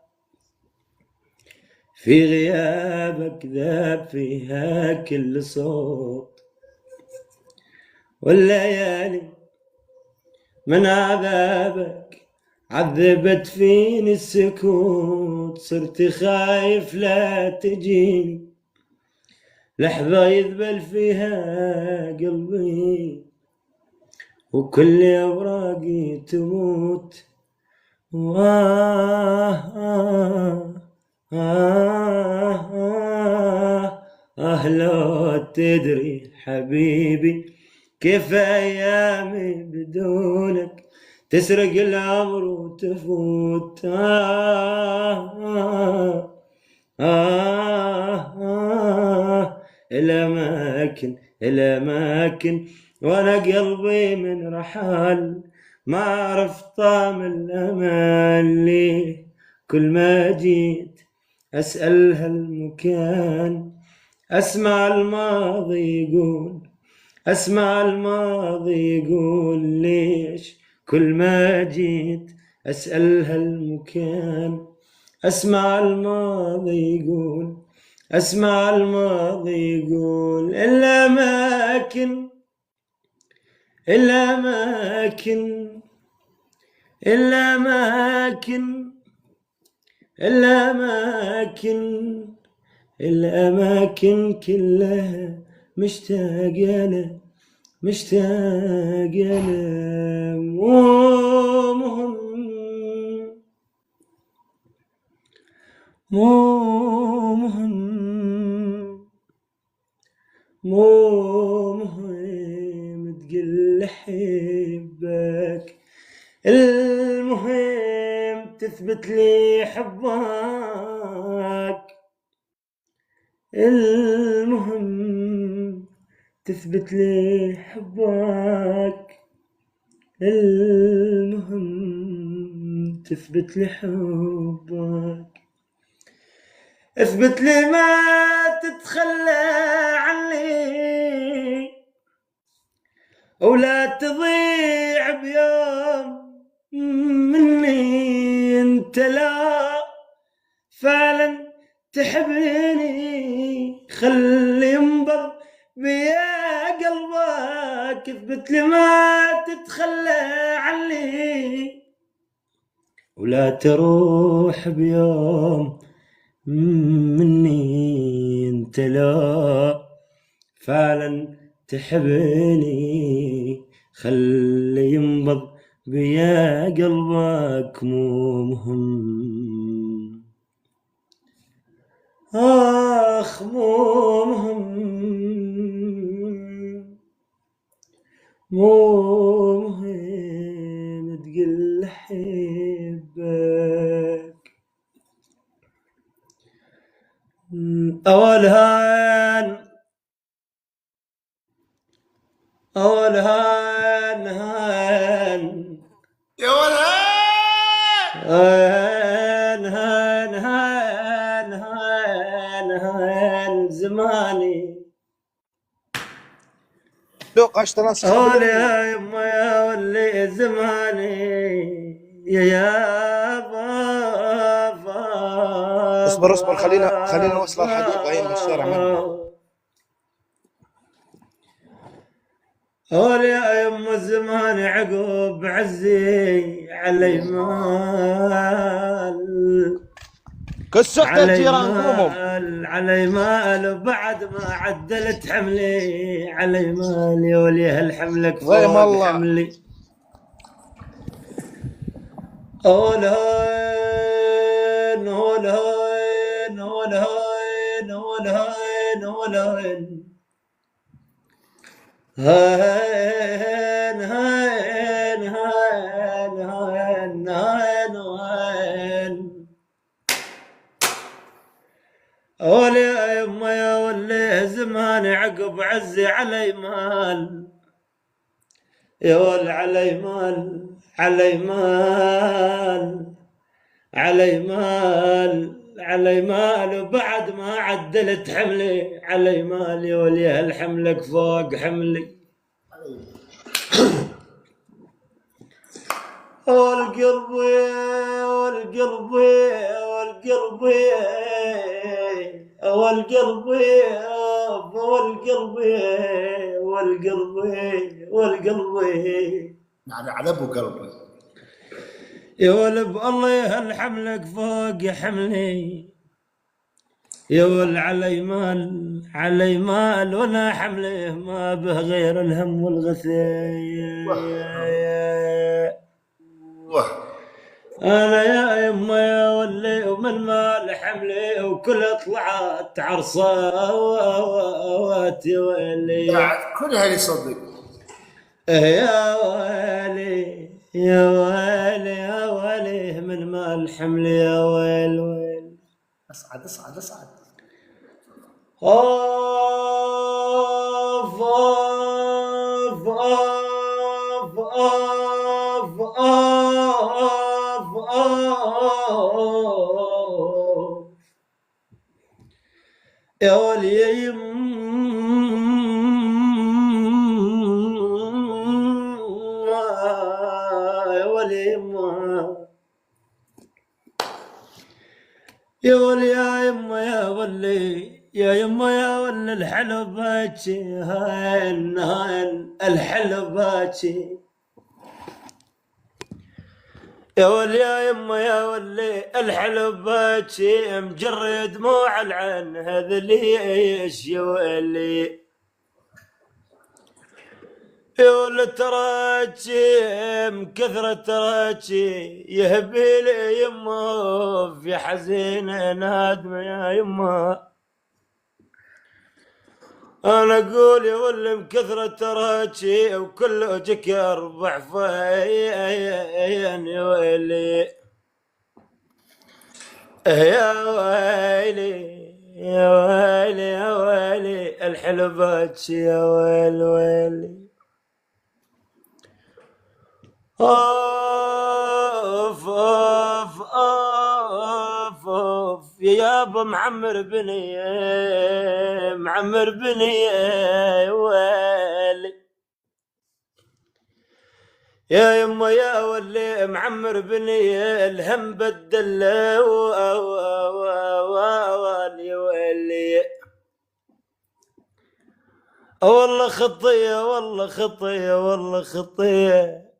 في غيابك ذاب فيها كل صوت، والليالي من عذابك عذبت فيني السكوت. صرت خايف لا تجيني لحظة يذبل فيها قلبي، وكل أوراقي تموت. لو تدري حبيبي كيف أيامي بدونك تسرق العمر وتفوت. الأماكن الأماكن وأنا قلبي من رحال، ما عرفت طعم الأمان. ليه كل ما جيت أسأل هالمكان أسمع الماضي يقول، أسمع الماضي يقول. ليش كل ما جيت أسأل هالمكان أسمع الماضي يقول، أسمع الماضي يقول. الأماكن الأماكن الأماكن الأماكن الأماكن كلها مشتاقة له مشتاقة له. مو مهم تقل حبك، المهم تثبت لي حبك. المهم تثبت لي حبك، المهم تثبت لي حبك. اثبت لي ما تتخلى عني، ولا تضيع بيوم مني. انت لا فعلا تحبني، خلي ينبض بيا قلبك. اثبت لي ما تتخلى عني، ولا تروح بيوم مني انت لا فعلا تحبني، خلي ينبض بيا قلبك مو مهم، آخ مو مهم، مو مهم تقل أحبك. أول هان هان يا ولد هان زماني. لو قاشت ناس أول خبلوني. يا يما يا ولي زماني، يا بابا اصبر اصبر، خلينا نوصل الحديقة هي من الشارع مني. أول يا يما زمان عقب عزي علي مال، كسخت الجيران قومهم. علي مال بعد ما عدلت حملي، علي مال يا ولي هالحملك ضيم فوق الله. حملي. هول هين هول هين هول هين هول هين هول هين هين هين هين هين هين هين. هول يا يما يا ولي زمان عقب عزي علي مال، يا ول علي مال علي مال علي مال علي مال، وبعد ما عدلت حملي علي مال يا ولي هالحملك فوق حملي. والقلب والقلب والقلب والقلب والقلب والقلب والقلب يعني على ابو قلبي. يا ولد الله هالحملك فوق حملي، يا ول علي مال ولا حمله ما به غير الهم والغثيان. واه انا يا يما يا ولي ومن مال حملي وكل طلعت عرصات يا ولي. بعد كلها يصدق. يا ويلي يا ويلي يا ويلي من مال حملي يا ويل ويل. اصعد اصعد اصعد. أوف أوف أوف أوف أوف أوف يا ولي يا ولي يا ولي يا يما يا ولي يا يما يا ولي الحلو باكي هاين هاين الحلو باكي. يا ولي يا يما يا ولي الحلو باكي مجري دموع العين هذا ليش يا ولي. يا ولي تراكي مكثرة تراكي يهبي لي يما في حزين نادمة يا يما. انا اقول يا ولي مكثرة تراكي وكل وجهك اربع فين يا ويلي. يا ويلي يا ويلي يا ويلي الحلو باكي يا ويل ويلي. اوف اوف اوف اوف يا ابو معمر بني ويلي. يا يما يا ولي معمر بني الهم بدل والي ويلي. والله خطيه والله خطيه والله خطيه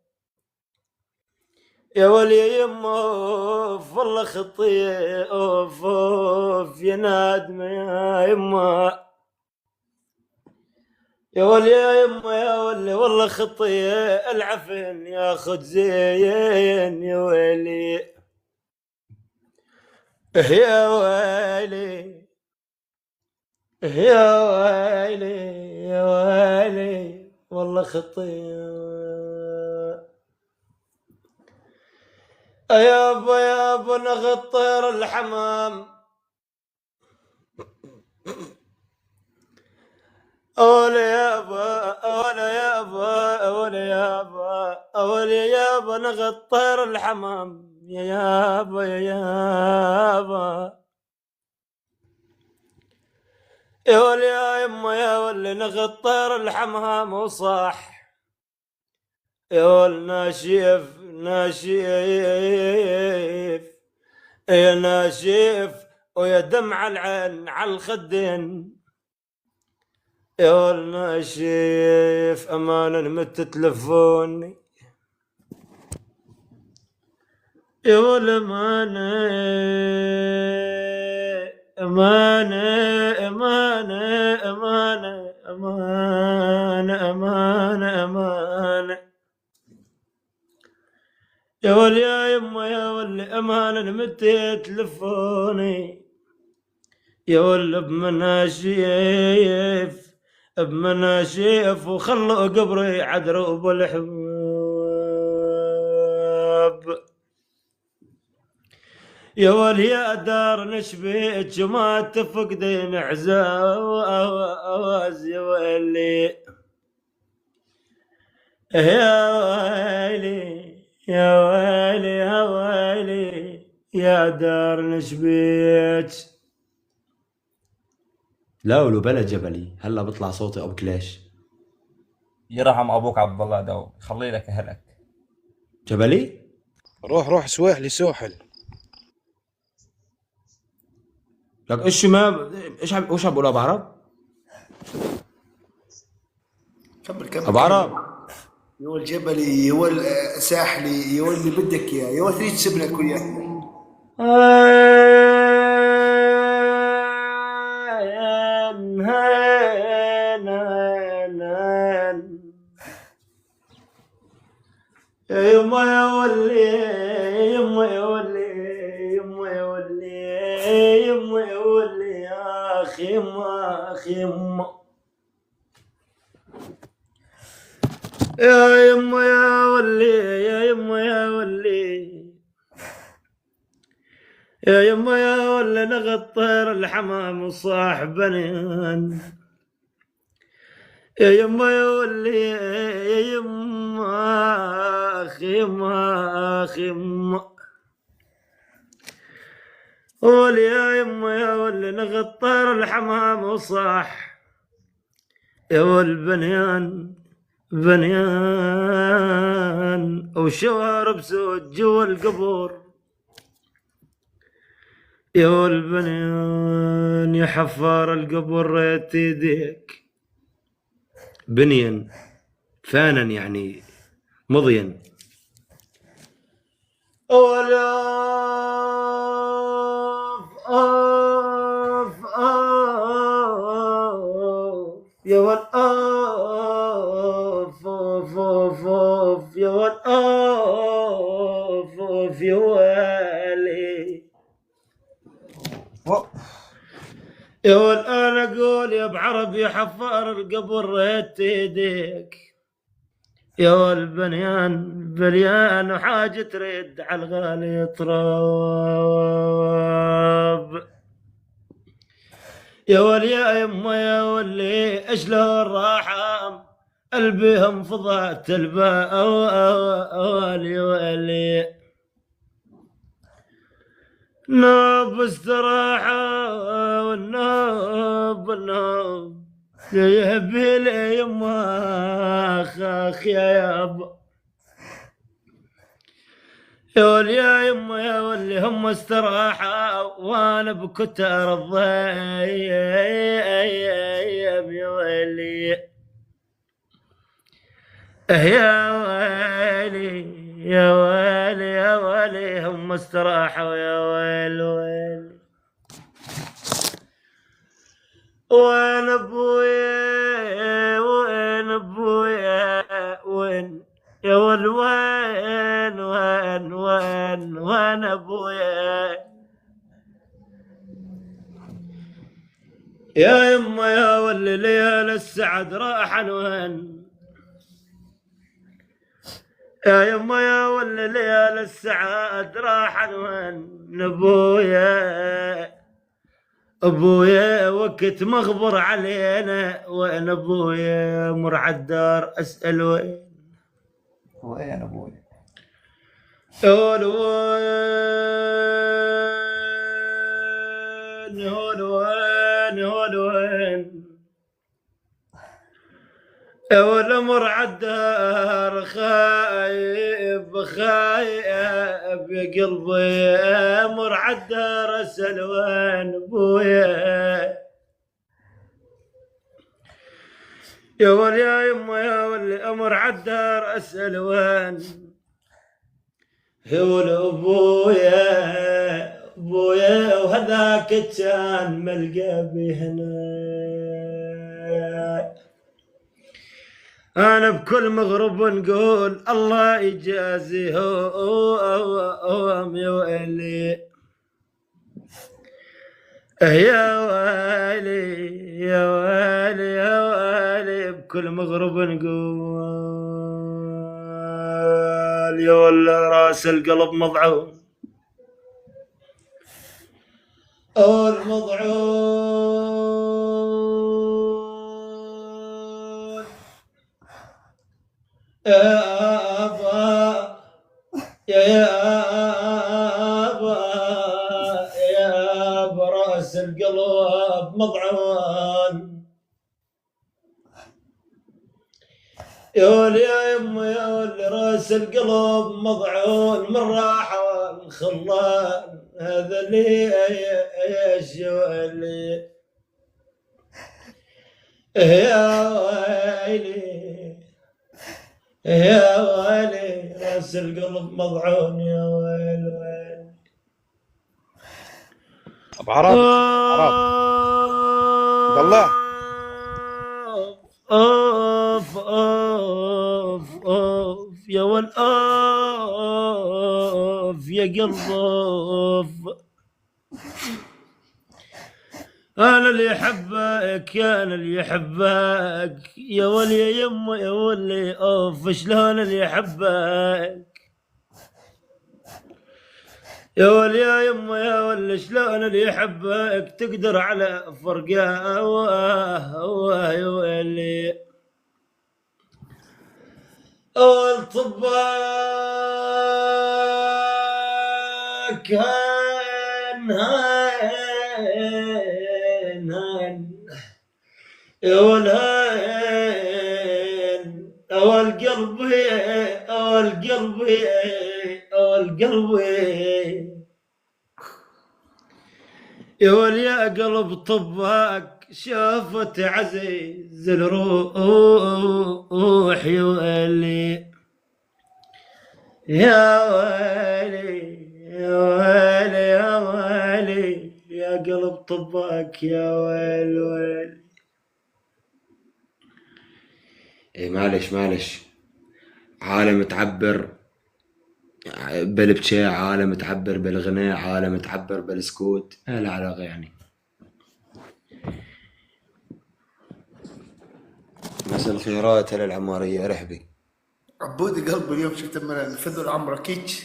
يا ولي يا يما اوف والله خطي اوف اوف يا نادمة يا يما. يا ولي يا يما يا ولي والله خطي العفن ياخذ زين يا ويلي. يا ويلي يا ويلي يا ويلي والله خطي. يابا يابا نغطير الحمام أولي يابا أولي يابا أولي يابا أولي يابا نغطير الحمام يا يابا يا يابا. يا ولي يا يما يا ولي نغطير الحمام وصاح يا ول ناشيف ناشيف يا ناشيف ويا دمع العين على الخدين. يا ول ناشيف أمانة مت تلفوني يا ول أمانة أمانة أمانة أمانة أمانة أمانة أمانة. يا ولي يا يما يا ولي أمانة متى تلفوني يا ولي بمناشيف بمناشيف وخلوا قبري عدروب الحباب. يا ولي يا دار نشبيك ما تفقدين عزاز يا ولي. يا ويلي يا ويلي يا ويلي يا دار نشبيك. لا ولو بلا جبلي هلا بطلع صوتي ابو كليش. يرحم ابوك عبد الله داو خلي لك اهلك. جبلي روح سواحلي سوحل. لك ايش ما ايش عم بقولها بعرب؟ كمل كمل ابو عرب يا ول جبلي يا ول ساحلي يا ول اللي بدك اياه يا ول تريد تسيبنا كل يوم. يا يما يا ولي يما يا ولي يما يا ولي يما يا ولي يا اخي يما اخي يما. يا يما يا ولي يا يما يا ولي يا يما يا ولي نغطير الحمام وصاح بنين. يا يما يا ولي يا يما اخي يما اخي يما. ولي يا يما يا ولي نغطير الحمام وصاح يا ول بنيان بنيان وشوارب سود جوا القبور. يا ول بنيان يا حفار القبور ريت يديك بنيان فانا يعني مضيا. ولا أوف أوف يا ول أوف أوف أوف أوف يا ول أوف أوف يا والي. يا ول أنا أقول يا بعرب يا حفار القبر ريت يديك. يا ول بنيان بنيان وحاجة ترد على الغالي تراب. يا ول يا يما يا ولي اشلون راحة قلبهم فضات الماء ولي ولي. نوب استراحة والنوب النوب يا يهبي لي يما اخ يا يابا. يا ولي يا يما يا ولي هم استراحة وانا بكتر الضيم يا ولي. يا ويلي يا ويلي يا ويلي هم استراحوا يا ويل ويلي. وين ابويا وين ابويا وين يا ول وين وين وين وين ابويا يا يما يا ولي ليال السعد راحن وين يا يما يا ولي ليال السعد راحن وين ابويا ابويا وقت مغبر علينا وين ابويا مر عالدار اسال وين وين ابوي هول وين هول وين هول وين والامر عالدار خايب خايب يا قلبي امر عالدار اسال وين ابويا يا ول يا يما يا ولي امر عالدار اسال وين هول ابويا ابويا وهذاك كان ملقى بهنا أنا بكل مغرب نقول الله يجازيهم يا ويلي يا ويلي يا ويلي يا ويلي بكل مغرب نقول يا ولا راس القلب مضعون المضعون يا أبا يا أبا يا أبا راس القلب مضعون يا ولي يا يما يا ولي راس القلب مضعون من راحة الخلان هذا لي ايش ولي يا ويلي يا ويلي راس القلب مضعون يا ويل ويل. ابو عرب عرب والله اوف اوف اوف يا ول اوف يا قلب اوف انا اللي يحبك انا اللي يحبك يا ولي يا يما يا ولي اوف شلون اللي يحبك يا ولي يا يما يا ولي شلون اللي يحبك تقدر على فرقه يا ولي اول طباك هان يا والهين اول قلبي اول قلبي اول قلبي يا ول يا قلب طباك شافت عزيز الروح يا ولي يا ويلي يا ويلي يا ويلي يا قلب طباك يا ويل ويلي. ايه معلش عالم تعبر بالبكاء عالم تعبر بالغناء عالم تعبر بالسكوت لا علاقة يعني. مساء الخيرات للعمارية رحبي. عبودي قلبي اليوم شفت المنام فذل عمرك كيتش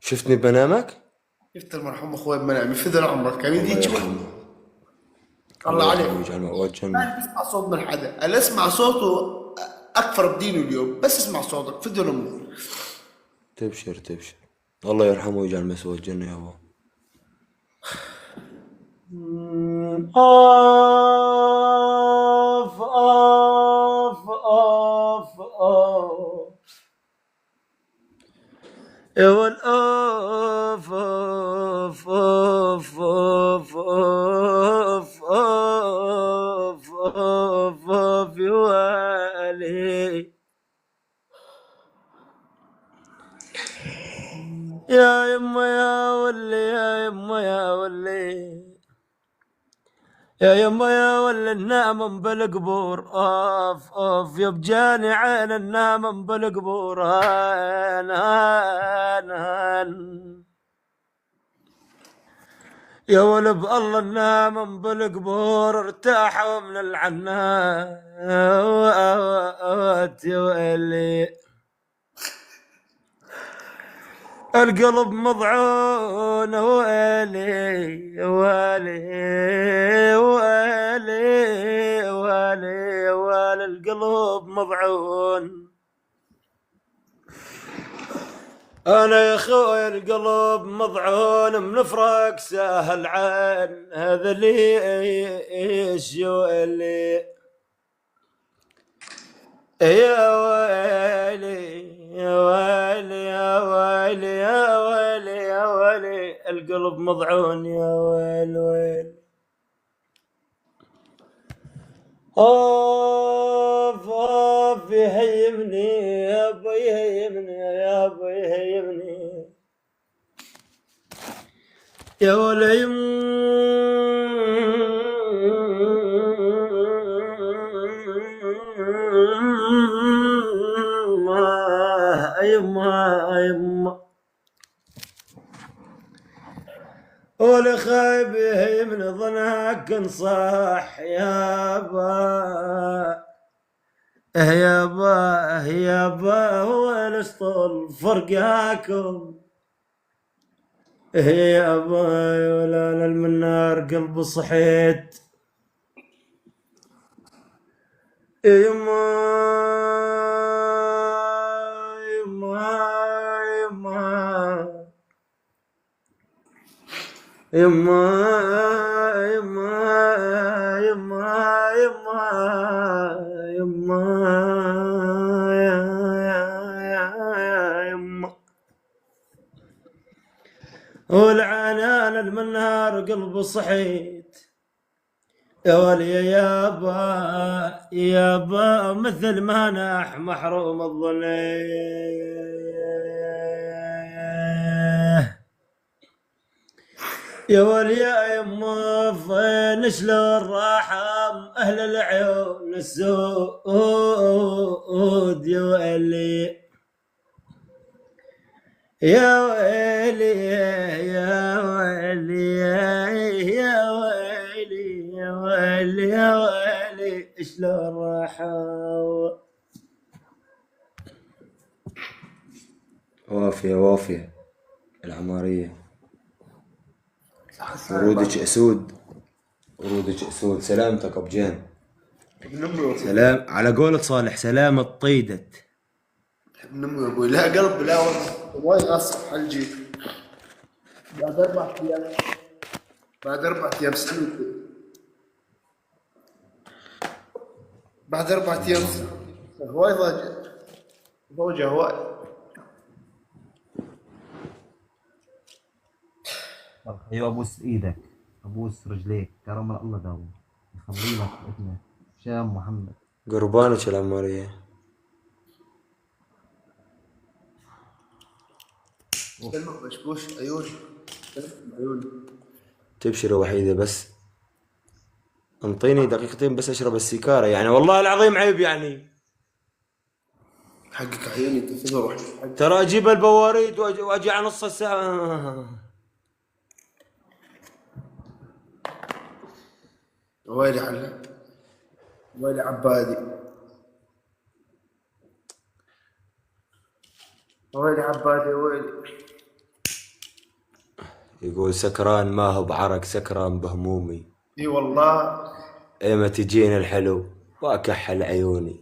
شفتني بنامك؟ شفت المرحوم اخوي بمنام فذل عمرك كان الله يجي يرحمه الله عليك. وجهنا ما اسمع صوت من حدا، انا اسمع صوته اكفر بدينه اليوم، بس اسمع صوتك فذل امور. تبشر الله يرحمه ويجعل مسوى الجنة يا ابو. اوف اوف اوف اوف يا ول اوف اوف اوف اوف اوف اوف اوف اوف يا ولي يا يما يا ولا النام بالقبور، اوف اوف يا بجاني عين النام بالقبور، هان هان هان يا ولب الله النام بالقبور ارتاحوا من العنات يا ويلي. القلب مضعون ويلي ويلي ويلي ويلي ويلي القلب مضعون. انا يا خويا القلب مضعون من فراق سهل عن هذا ليش يولي. يا ويلي يا ويلي يا ويلي يا ويلي يا ويلي القلب مضعون يا ويل ويل. اوف اوف يهيمني يا ابو يهيمني يا ابو يهيمني يا وليم يما يما ولا خايب من ظنك انصح يابا يابا يابا والاسطول فرقاكم يابا ولا المنار قلب صحيت يما يما يما يما يما يما يما يما والعنان المنهار قلب صحيت يا ولي يابا يابا مثل ما ناح محروم الظليل. يا ولي يا يما فين شلون راحم اهل العيون السود يا ولي يا ويلي يا ويلي يا ويلي يا ويلي يا ويلي شلون راحوا. وافية وافية العمارية. ورودك اسود ورودك اسود. سلامتك ابو جان. سلام على قولة صالح سلامة طيدت. نمو يا ابوي لا قلب لا والله وايد اصح الجيب. بعد 4 ايام بعد 4 ايام سنوك بعد 4 ايام وايد ضوجة وايد. ايوه ابوس ايدك ابوس رجليك كرم الله داوم يخلي لك ابنك هشام محمد. قربانك العمارية. كلمة بشبوش عيون عيون. تبشر وحيدة بس انطيني دقيقتين بس اشرب السيكارة يعني والله العظيم عيب يعني. حقك عيوني انت فين روح ترى اجيب البواريد واجي على نص الساعة. ويلي حلا ويلي عبادي ويلي عبادي ويلي. يقول سكران ما هو بعرق سكران بهمومي. اي والله ايما تجيني الحلو واكحل عيوني.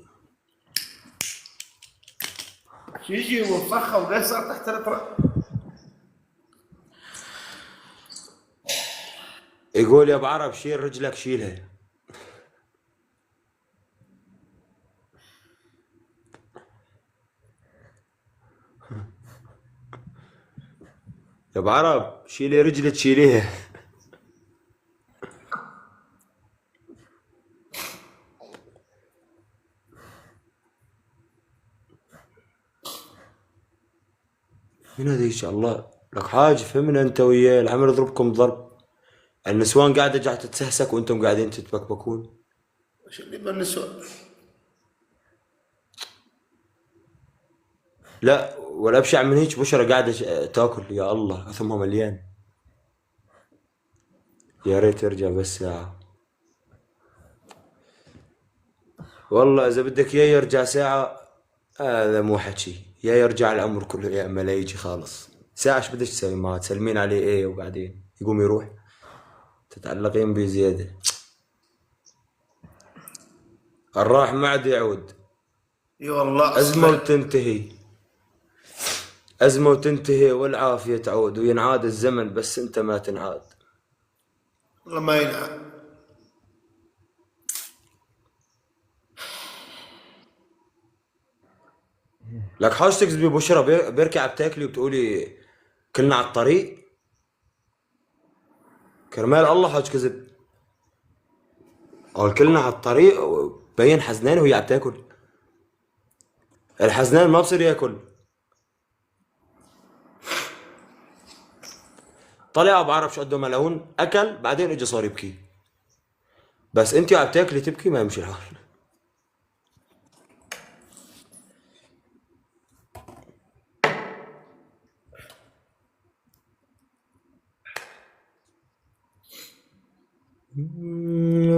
شو يجي وفخه وليش صار تحت الطرق. يقول يا ابو عرب شيل رجلك شيلها. يا ابو عرب شيلي رجلك شيليها. من هذا ان شاء الله لك حاج فهمنا انت وياه العمل يضربكم ضرب. النسوان قاعدة تتسهسك وانتم قاعدين تتبكبكون. ايش اللي بالنسوان؟ لا ولا ابشع من هيك، بشرة قاعدة تاكل، يا الله ثمها مليان. يا ريت يرجع بس ساعة، والله اذا بدك يا يرجع ساعة هذا مو حكي، يا يرجع الامر كله يا اما لا يجي خالص. ساعة ايش بدك تسوي معاه؟ تسلمين عليه ايه وبعدين يقوم يروح؟ تتعلقين بيه زيادة. الراح ما عاد يعود. اي والله أزمة وتنتهي، أزمة وتنتهي والعافية تعود، وينعاد الزمن بس أنت ما تنعاد. والله ما ينعاد. لك حاج تكذبي بشرى بيركع بتاكلي وبتقولي كلنا على الطريق. كرمال الله حاج كذب. قال كلنا على الطريق وبين حزنان وهي عم تاكل. الحزنان ما بصير ياكل. طلع بعرف شو قده ملعون، اكل بعدين اجى صار يبكي. بس انت عم تاكلي تبكي ما يمشي الحال.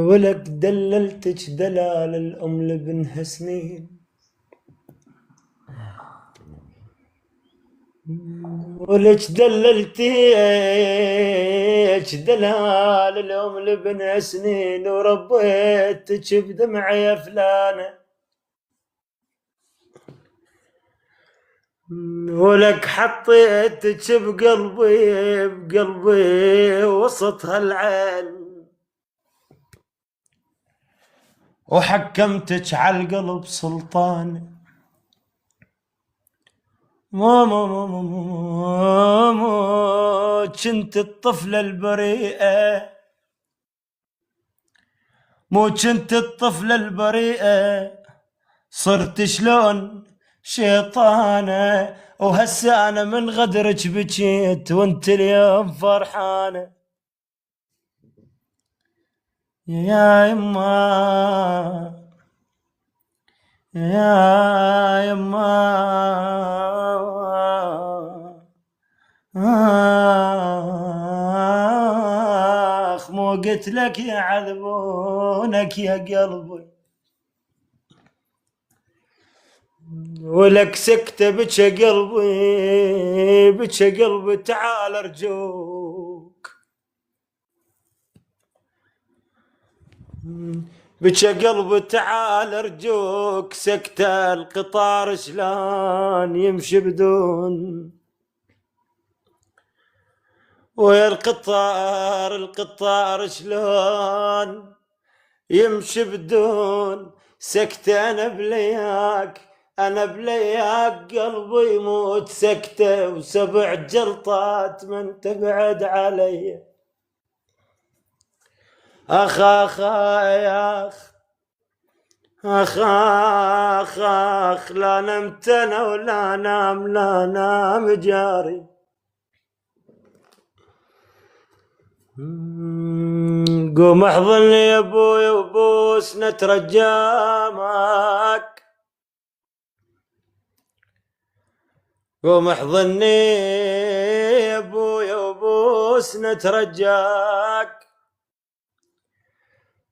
ولك دللتك دلال الام لبنها سنين، ولك دللتك دلال الام لبنها سنين، وربيتك بدمع يا فلانه. ولك حطيتك بقلبي وسط هالعين، وحكمتك على القلب سلطان. ماما كنت الطفلة البريئة، مو كنت الطفلة البريئة، صرت شلون شيطانة. وهسه أنا من غدرك بكيت وانت اليوم فرحانة. يا يما يا يما آخ مو قلت لك يعذبونك يا قلبي. ولك سكتة بكى قلبي تعال ارجوك. بكى قلبي تعال ارجوك، سكتة القطار شلون يمشي بدون، ويا القطار شلون يمشي بدون سكتة. أنا بلياك قلبي يموت سكتة، وسبع جلطات من تبعد علي. أخ يا أخ لا نمت أنا ولا نام جاري. قوم احضني يا ابوي وبوس نترجامك، قوم احضني يا ابوي وبوس نترجاك.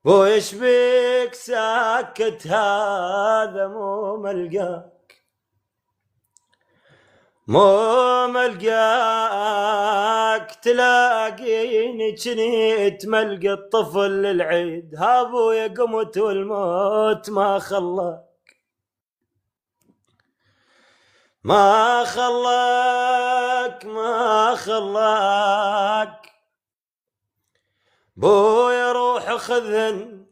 ويش بيك ساكت هذا مو ملقاك تلاقيني جنيت ملقى الطفل للعيد. هابو يا قمت والموت ما خلاك بويا روح خذهن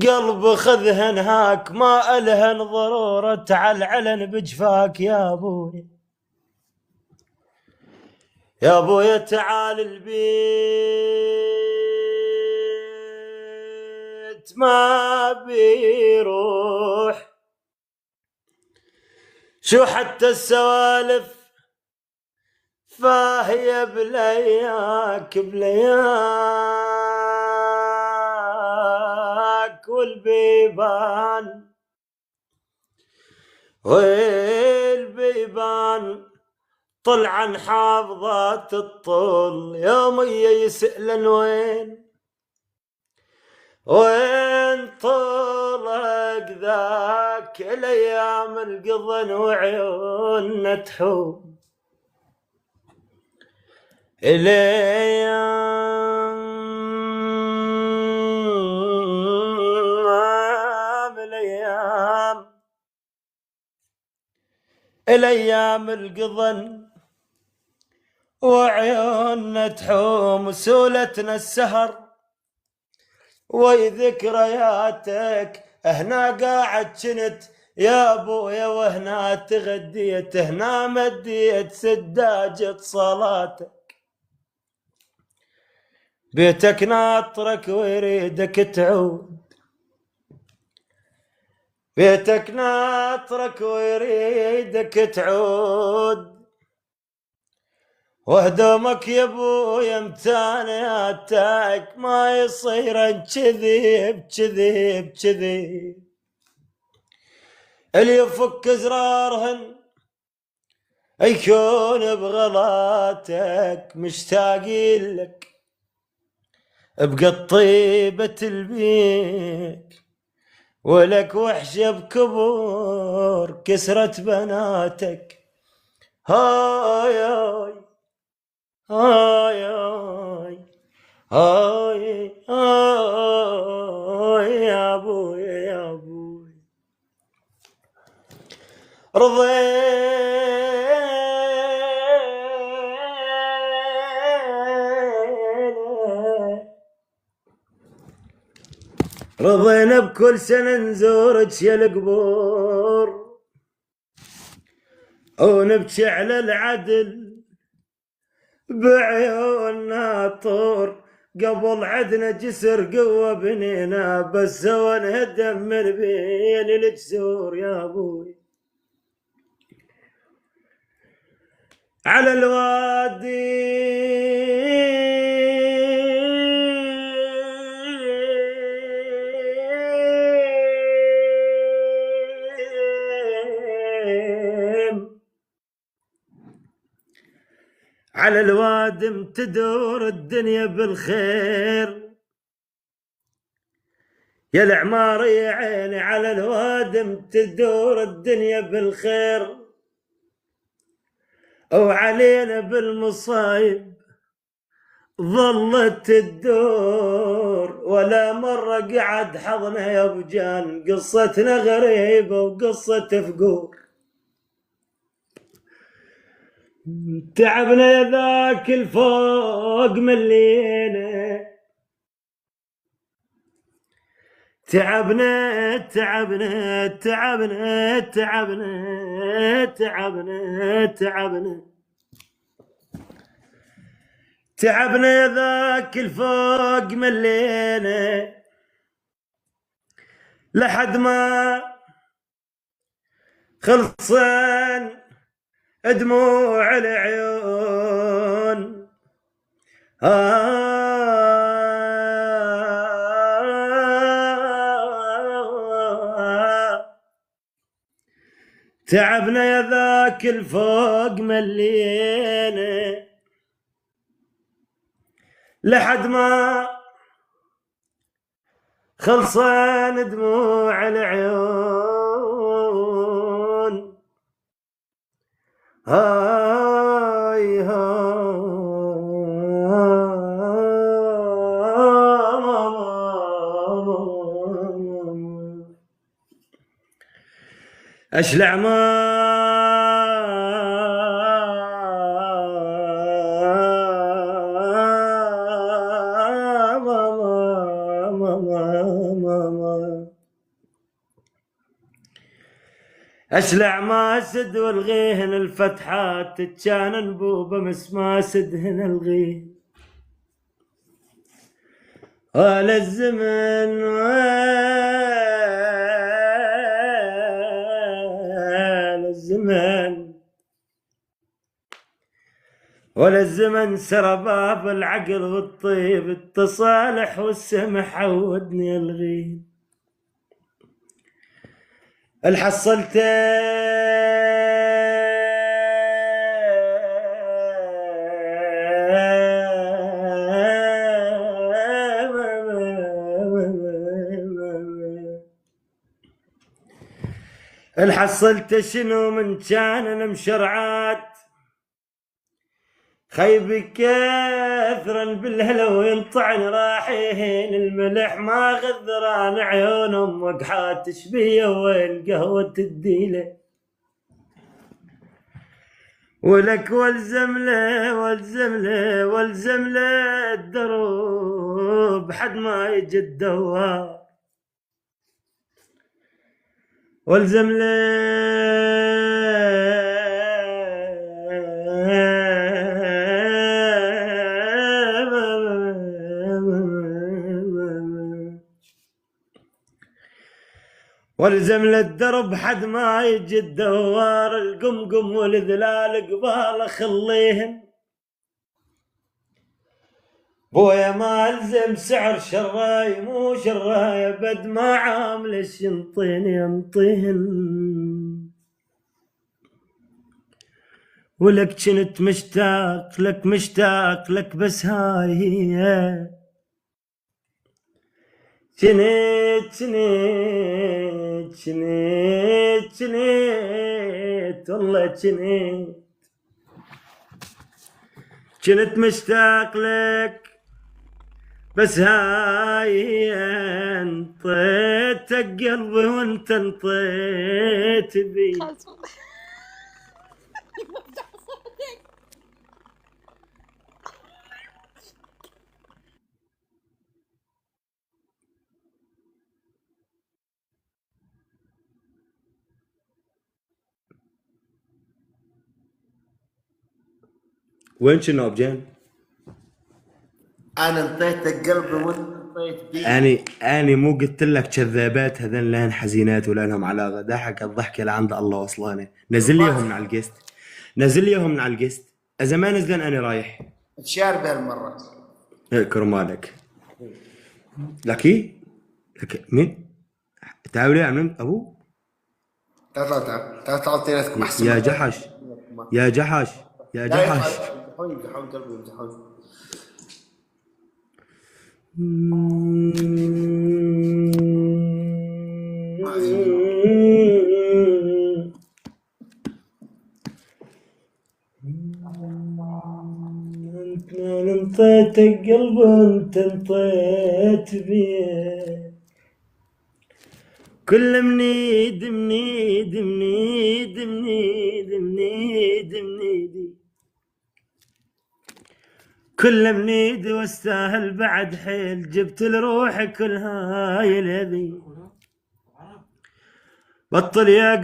قلب خذهن هاك، ما ألهن ضرورة على العلن بجفاك. يا ابويا تعال البيت ما بيروح، شو حتى السوالف فهي بلياك بلياك والبيبان طلعن حافظات الطول يومية يسألن وين طولك ذاك الايام القضن وعيوننا تحوم الايام القضن وعيوننا تحوم سولتنا السهر وذكرياتك هنا قاعد شنت يا ابويا وهنا تغديت هنا مديت سداجة صلاتك بيتك ناطرك ويريدك تعود بيتك ناطرك ويريدك تعود وهدومك يا ابويا امتانياتك ما يصير كذي بكذي بكذي اللي يفك زرارهن يكون بغلاتك مشتاقين لك بقطيبة البيت ولك وحشة بكبر كسرة بناتك هاي هاي هاي هاي هاي يا ابوي يا ابوي رضينا بكل سنة نزورك يا القبور ونبكي على العدل بعيوننا طور قبل عدنا جسر قوة بنينا بس سوا نهدم من بين الجسور يا ابوي على الوادي على الوادم تدور الدنيا بالخير يا العمار يا عيني على الوادم تدور الدنيا بالخير وعلينا بالمصايب ظلت تدور ولا مرة قعد حضنا يا ابو جان قصتنا غريبة وقصة فقور تعبنا يا ذاك الفوق ملينا تعبنا تعبنا تعبنا تعبنا تعبنا تعبنا تعبنا يا ذاك الفوق ملينا لحد ما خلصان دموع العيون تعبنا يا ذاك الفوق ملينا لحد ما خلصان دموع العيون هاي اشلع اشلع ماسد والغيهن الفتحات كان انبوبه مسماسدهن الغيه ولا الزمن ولا الزمن ولا الزمن سرى باب العقل والطيب، التصالح والسمح عودني الغيب. الحصلت الحصلت شنو من كان مشرعات، خيب كثرا بالهلو ينطعن راحين الملح ما غذران عيون امك حاتشبيه وين قهوة الديله. ولك والزم له الدروب حد ما يجي الدوار، والزم والزم للدرب حد ما يجي الدوار. القمقم والذلال قبال خليهن بويا ما الزم سعر شراي مو شراي بد ما عاملش ينطيهن. ولك كنت مشتاق لك بس هاي هي جنيت والله كنت مشتاق لك بس هاي انطيتك قلبي وانت انطيت بي. وين شنو بجان؟ انا انطيتك قلبي وانت انطيت بي. اني مو قلت لك كذابات هذن لهن حزينات ولا لهم علاقه. ضحك الضحكه لعند الله وصلانه. نزل ليهم من على القست. اذا ما نزلن انا رايح تشارب هالمره. كرمالك لك مين تعالوا يا عم ابو تعال اعطيناتكم احسن. يا جحش يمزحون قلبي يمزحون. انطيتك قلبي وانت انطيت بيه. كل منيد كل منيد واستاهل بعد حيل. جبت لروحي كل هاي الذي بطل يا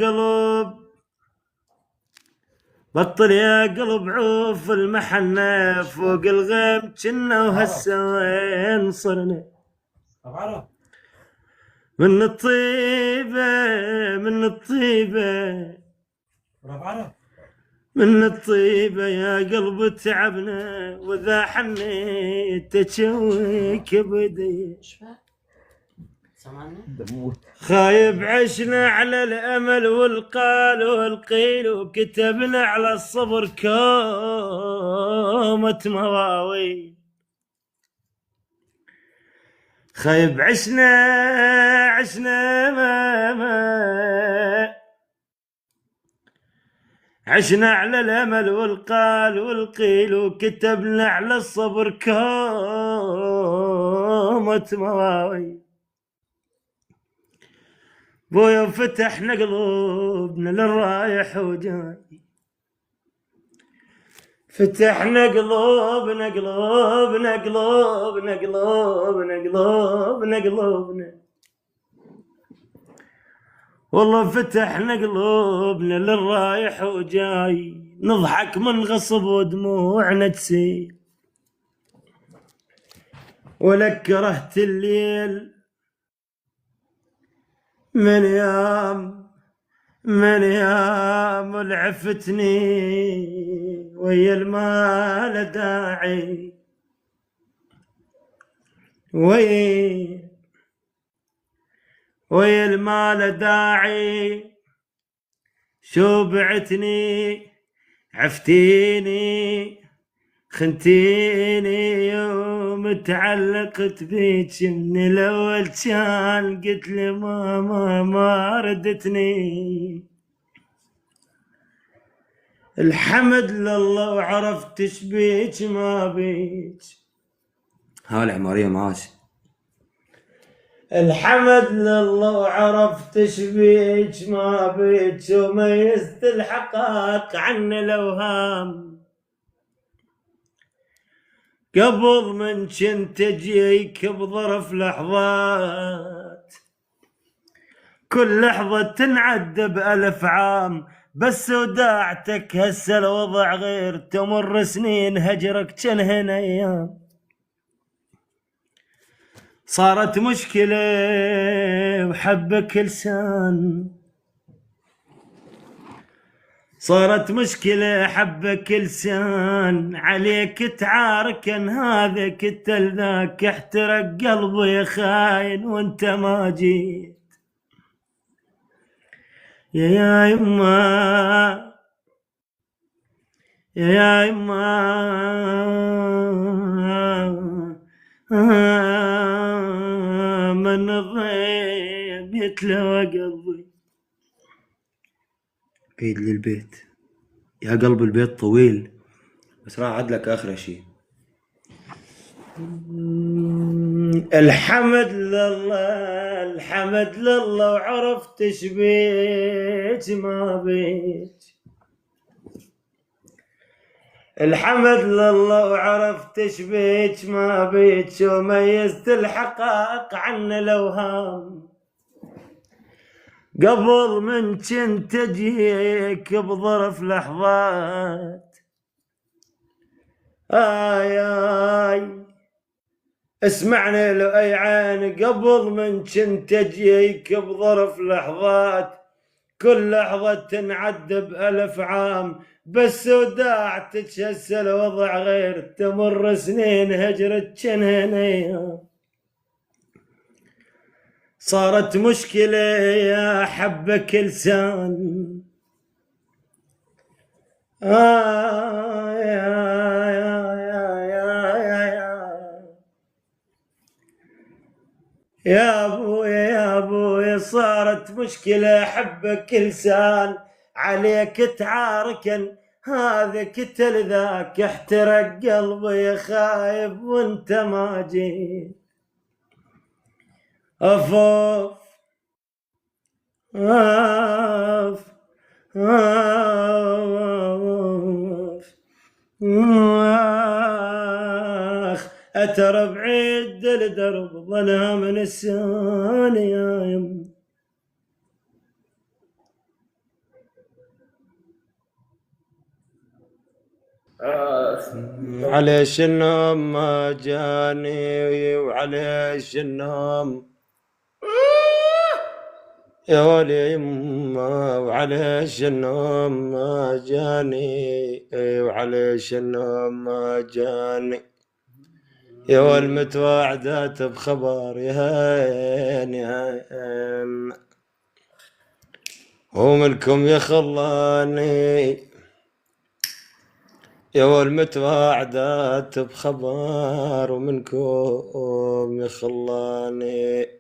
قلب عوف المحنة فوق الغيم كنا وهسه وين صرنا. من الطيبة يا قلب تعبنا وذا حنيت تشويك بدي. خايب عشنا على الأمل والقيل وكتبنا على الصبر كومة مواويل. خايب عشنا على الأمل والقيل وكتبنا على الصبر كومة مواويل. بويا فتحنا قلوبنا للرايح وجاي. فتحنا قلوبنا والله فتحنا قلوبنا للرايح وجاي. نضحك من غصب ودموعنا تسيل. ولك كرهت الليل من يوم من يوم لعفتني ويا المال داعي ويا المال داعي شو بعتني عفتيني خنتيني يوم تعلقت بيك من الاول كان قلت لي ما ردتني. الحمد لله وعرفت ايش بيك ما بيك. ها العمارية معاش. الحمد لله وعرفت ايش بيك ما بيك وميزت الحقائق عن الاوهام. قبل من كنت اجيك بظرف لحظات كل لحظة تنعد بألف عام، بس وداعتك هسه الوضع غير تمر سنين هجرك جنهن ايام. صارت مشكلة وحبك لسان، صارت مشكلة حبك لسان عليك تعاركن هذا كنت ذاك احترق قلبي يا خاين وانت ما جيت. يا يما يا يما من الضيم يتلوى قلبي. عيد لي البيت يا قلب البيت طويل بس راح عدلك اخر شيء. الحمد لله الحمد لله وعرفت ايش بيك ما بيك. الحمد لله وعرفت ايش بيك ما بيك وميزت الحقائق عن الاوهام. قبل من كنت اجيك بظرف لحظات آي اسمعني لو اي عين. قبل من كنت اجيك بظرف لحظات كل لحظة تنعد بألف عام، بس وداعتك هسه الوضع غير تمر سنين هجرت جنهن ايام. صارت مشكلة يا حبك لسان يا ابويا صارت مشكلة حبك لسان عليك تعاركن هذا كتل ذاك احترق قلبي يا خايب وانت ما جيت. أفوف أف أف أخ أترى بعيد الدرب ظلام نسان يا يم. عليش النوم ما جاني وعليش النوم يا ولي يما وعليش النوم ما جاني وعليش النوم ما جاني يا والمتواعدات بخبر يا هين يا هين ومنكم يا خلاني يا والمتواعدات بخبر ومنكم يا خلاني.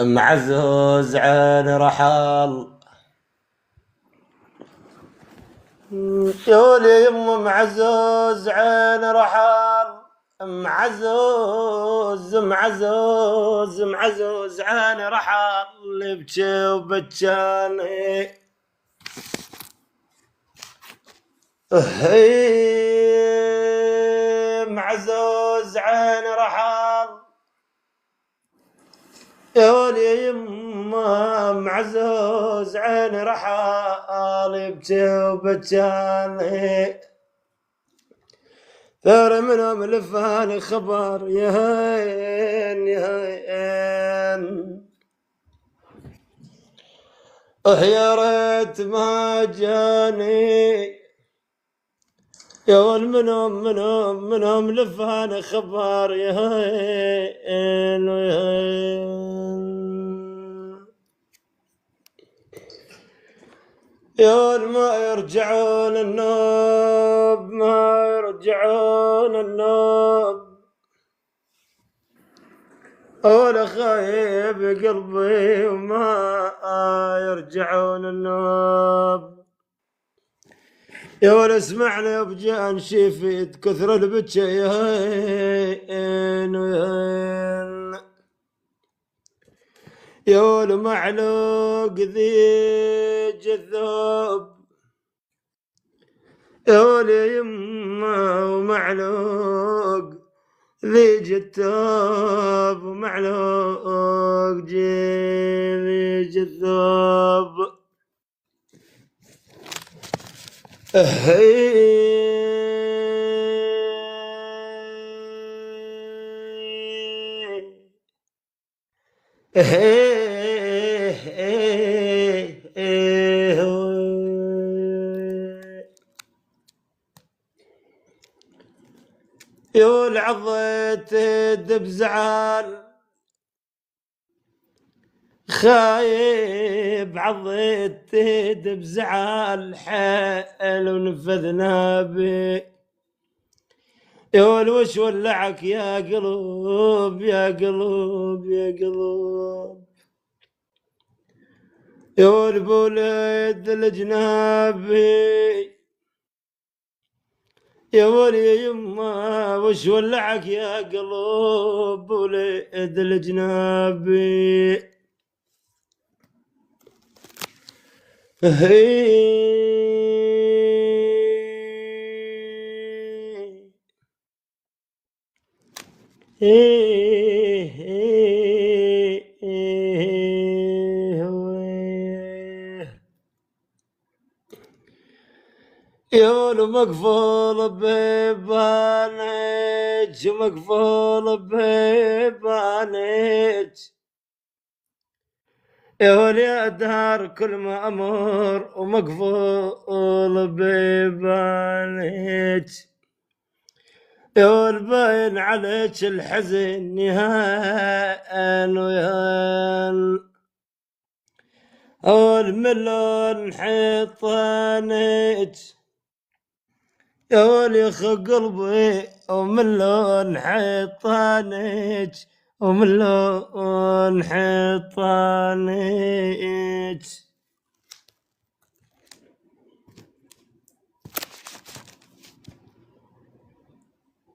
ام عزوز عين رحال يا ولي يما ام عزوز عين رحال. ام عزوز ام عزوز ام عزوز عين رحال يبكي وبكاني. ام عزوز عين رحال يا ولي يما ام عزوز عين رحال يبكي وبكاني. ثار منهم لفاني خبر يا هين يا هين يا ريت ما جاني يا ول منهم لفان خبر يهين يا ول ما يرجعون النوب ما يرجعون النوب ولا خايب قلبي وما يرجعون النوب يا ول اسمعني بجان شفيت كثر البتشين يا ول معلوق ذي جذوب يا ول يما ومعلوق ذي جتوب ومعلوق ذي جذوب يقول عضيت دب زعل خايب عضيت دب زعل حيل ونفذنا بي يقول وش ولعك يا قلوب يا قلوب يا قلوب يقول بولد الجنابي يا ولي يما وش ولعك يا قلوب ولد الجنابي يولو مقفول ببانج مقفول ببانج يقول يا دار كل ما أمر ومقفول ببانج يقول باين عليك الحزن يهان ويهان يقول ملون حيطانك يقول يخ قلبي ومن لون حيطانك ومن لون حيطانك